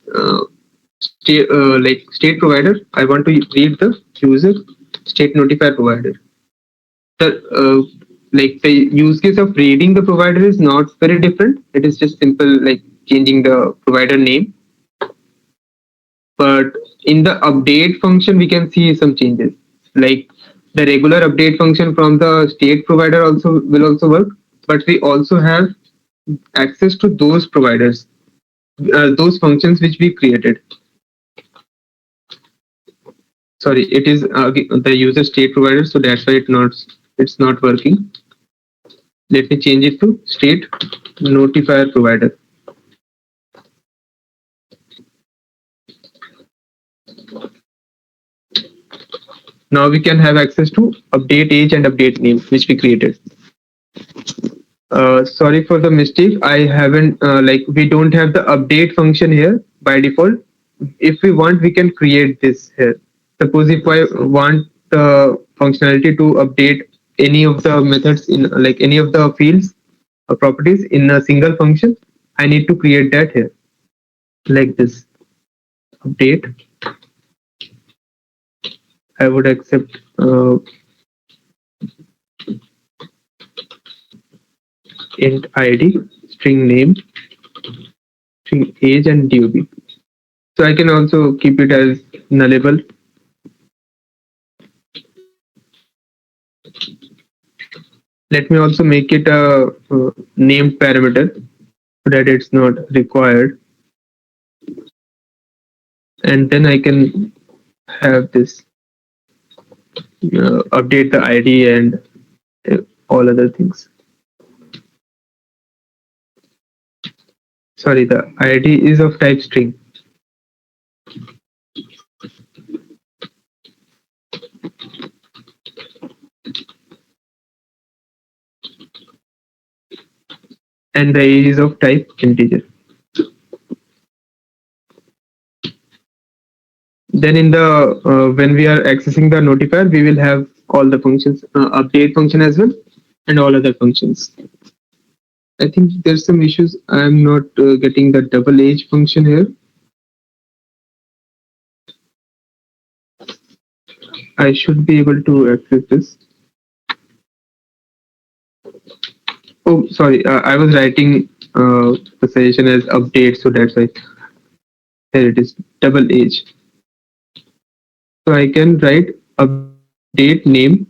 state provider, I want to read the user state notifier provider. The the use case of reading the provider is not very different. It is just simple like changing the provider name. But in the update function, we can see some changes. Like the regular update function from the state provider also will also work, but we also have access to those providers, those functions which we created. Sorry, it is the user state provider, so that's why it's not working. Let me change it to state notifier provider. Now we can have access to update age and update name, which we created. Sorry for the mistake. I haven't we don't have the update function here by default. If we want, we can create this here. Suppose if I want the functionality to update any of the methods in like any of the fields or properties in a single function, I need to create that here like this update. I would accept int id, string name, string age, and dub. So I can also keep it as nullable. Let me also make it a named parameter so that it's not required. And then I can have this update the ID and all other things. Sorry, the ID is of type string. And the age is of type integer. Then in the when we are accessing the notifier, we will have all the functions, update function as well, and all other functions. I think there's some issues. I'm not getting the double age function here. I should be able to access this. Oh, sorry. I was writing the suggestion as update, so that's why here it is double age. So I can write update name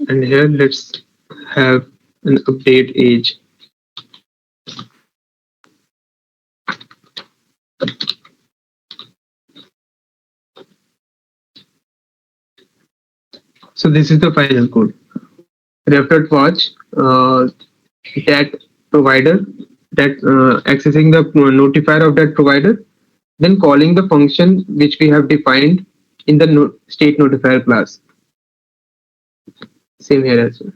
and here let's have an update age. So this is the final code. Refer watch that provider that accessing the notifier of that provider, then calling the function which we have defined in the state notifier class. Same here as well.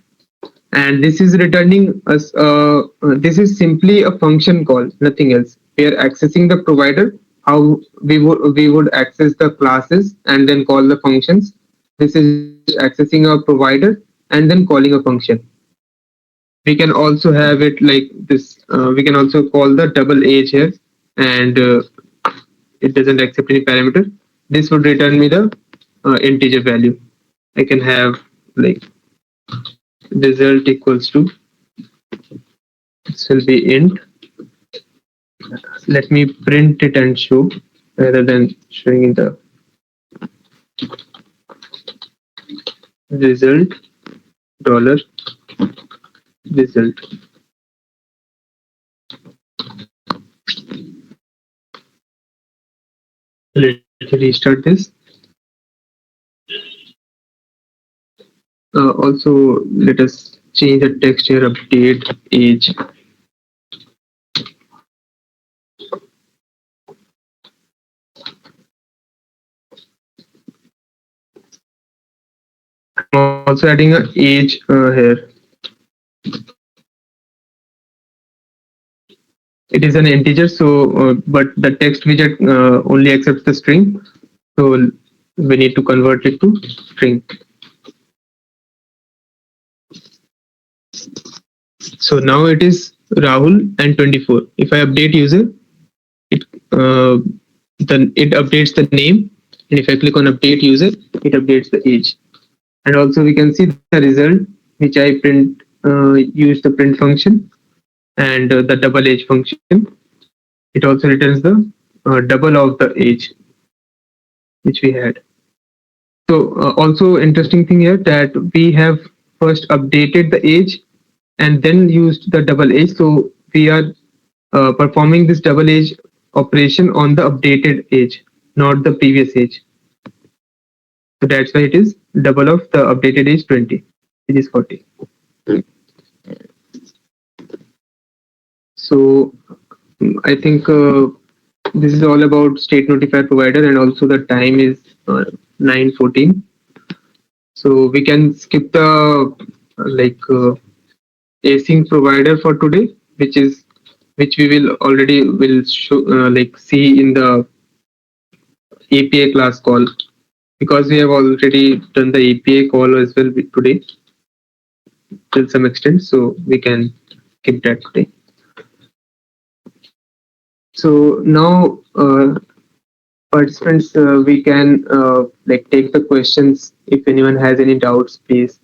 And this is returning us. This is simply a function call, nothing else. We are accessing the provider. How we would access the classes and then call the functions. This is just accessing a provider and then calling a function. We can also have it like this. We can also call the double age here, and it doesn't accept any parameter. This would return me the integer value. I can have like result equals to, this will be int. Let me print it and show rather than showing in the result dollar result. Let me restart this. Also, let us change the text here, update age. I'm also adding a age here. It is an integer, so but the text widget only accepts the string. So we need to convert it to string. So now it is Rahul and 24. If I update user, it then it updates the name, and if I click on update user, it updates the age. And also we can see the result which I print use the print function and the double age function. It also returns the double of the age which we had. So also interesting thing here that we have first updated the age and then used the double age. So we are performing this double age operation on the updated age, not the previous age. So that's why it is double of the updated age 20, which is 40. So I think this is all about state notifier provider, and also the time is 9:14. So we can skip the async provider for today, which we will already will show see in the API class call, because we have already done the API call as well today till some extent. So we can skip that today. So now participants, we can take the questions. If anyone has any doubts, please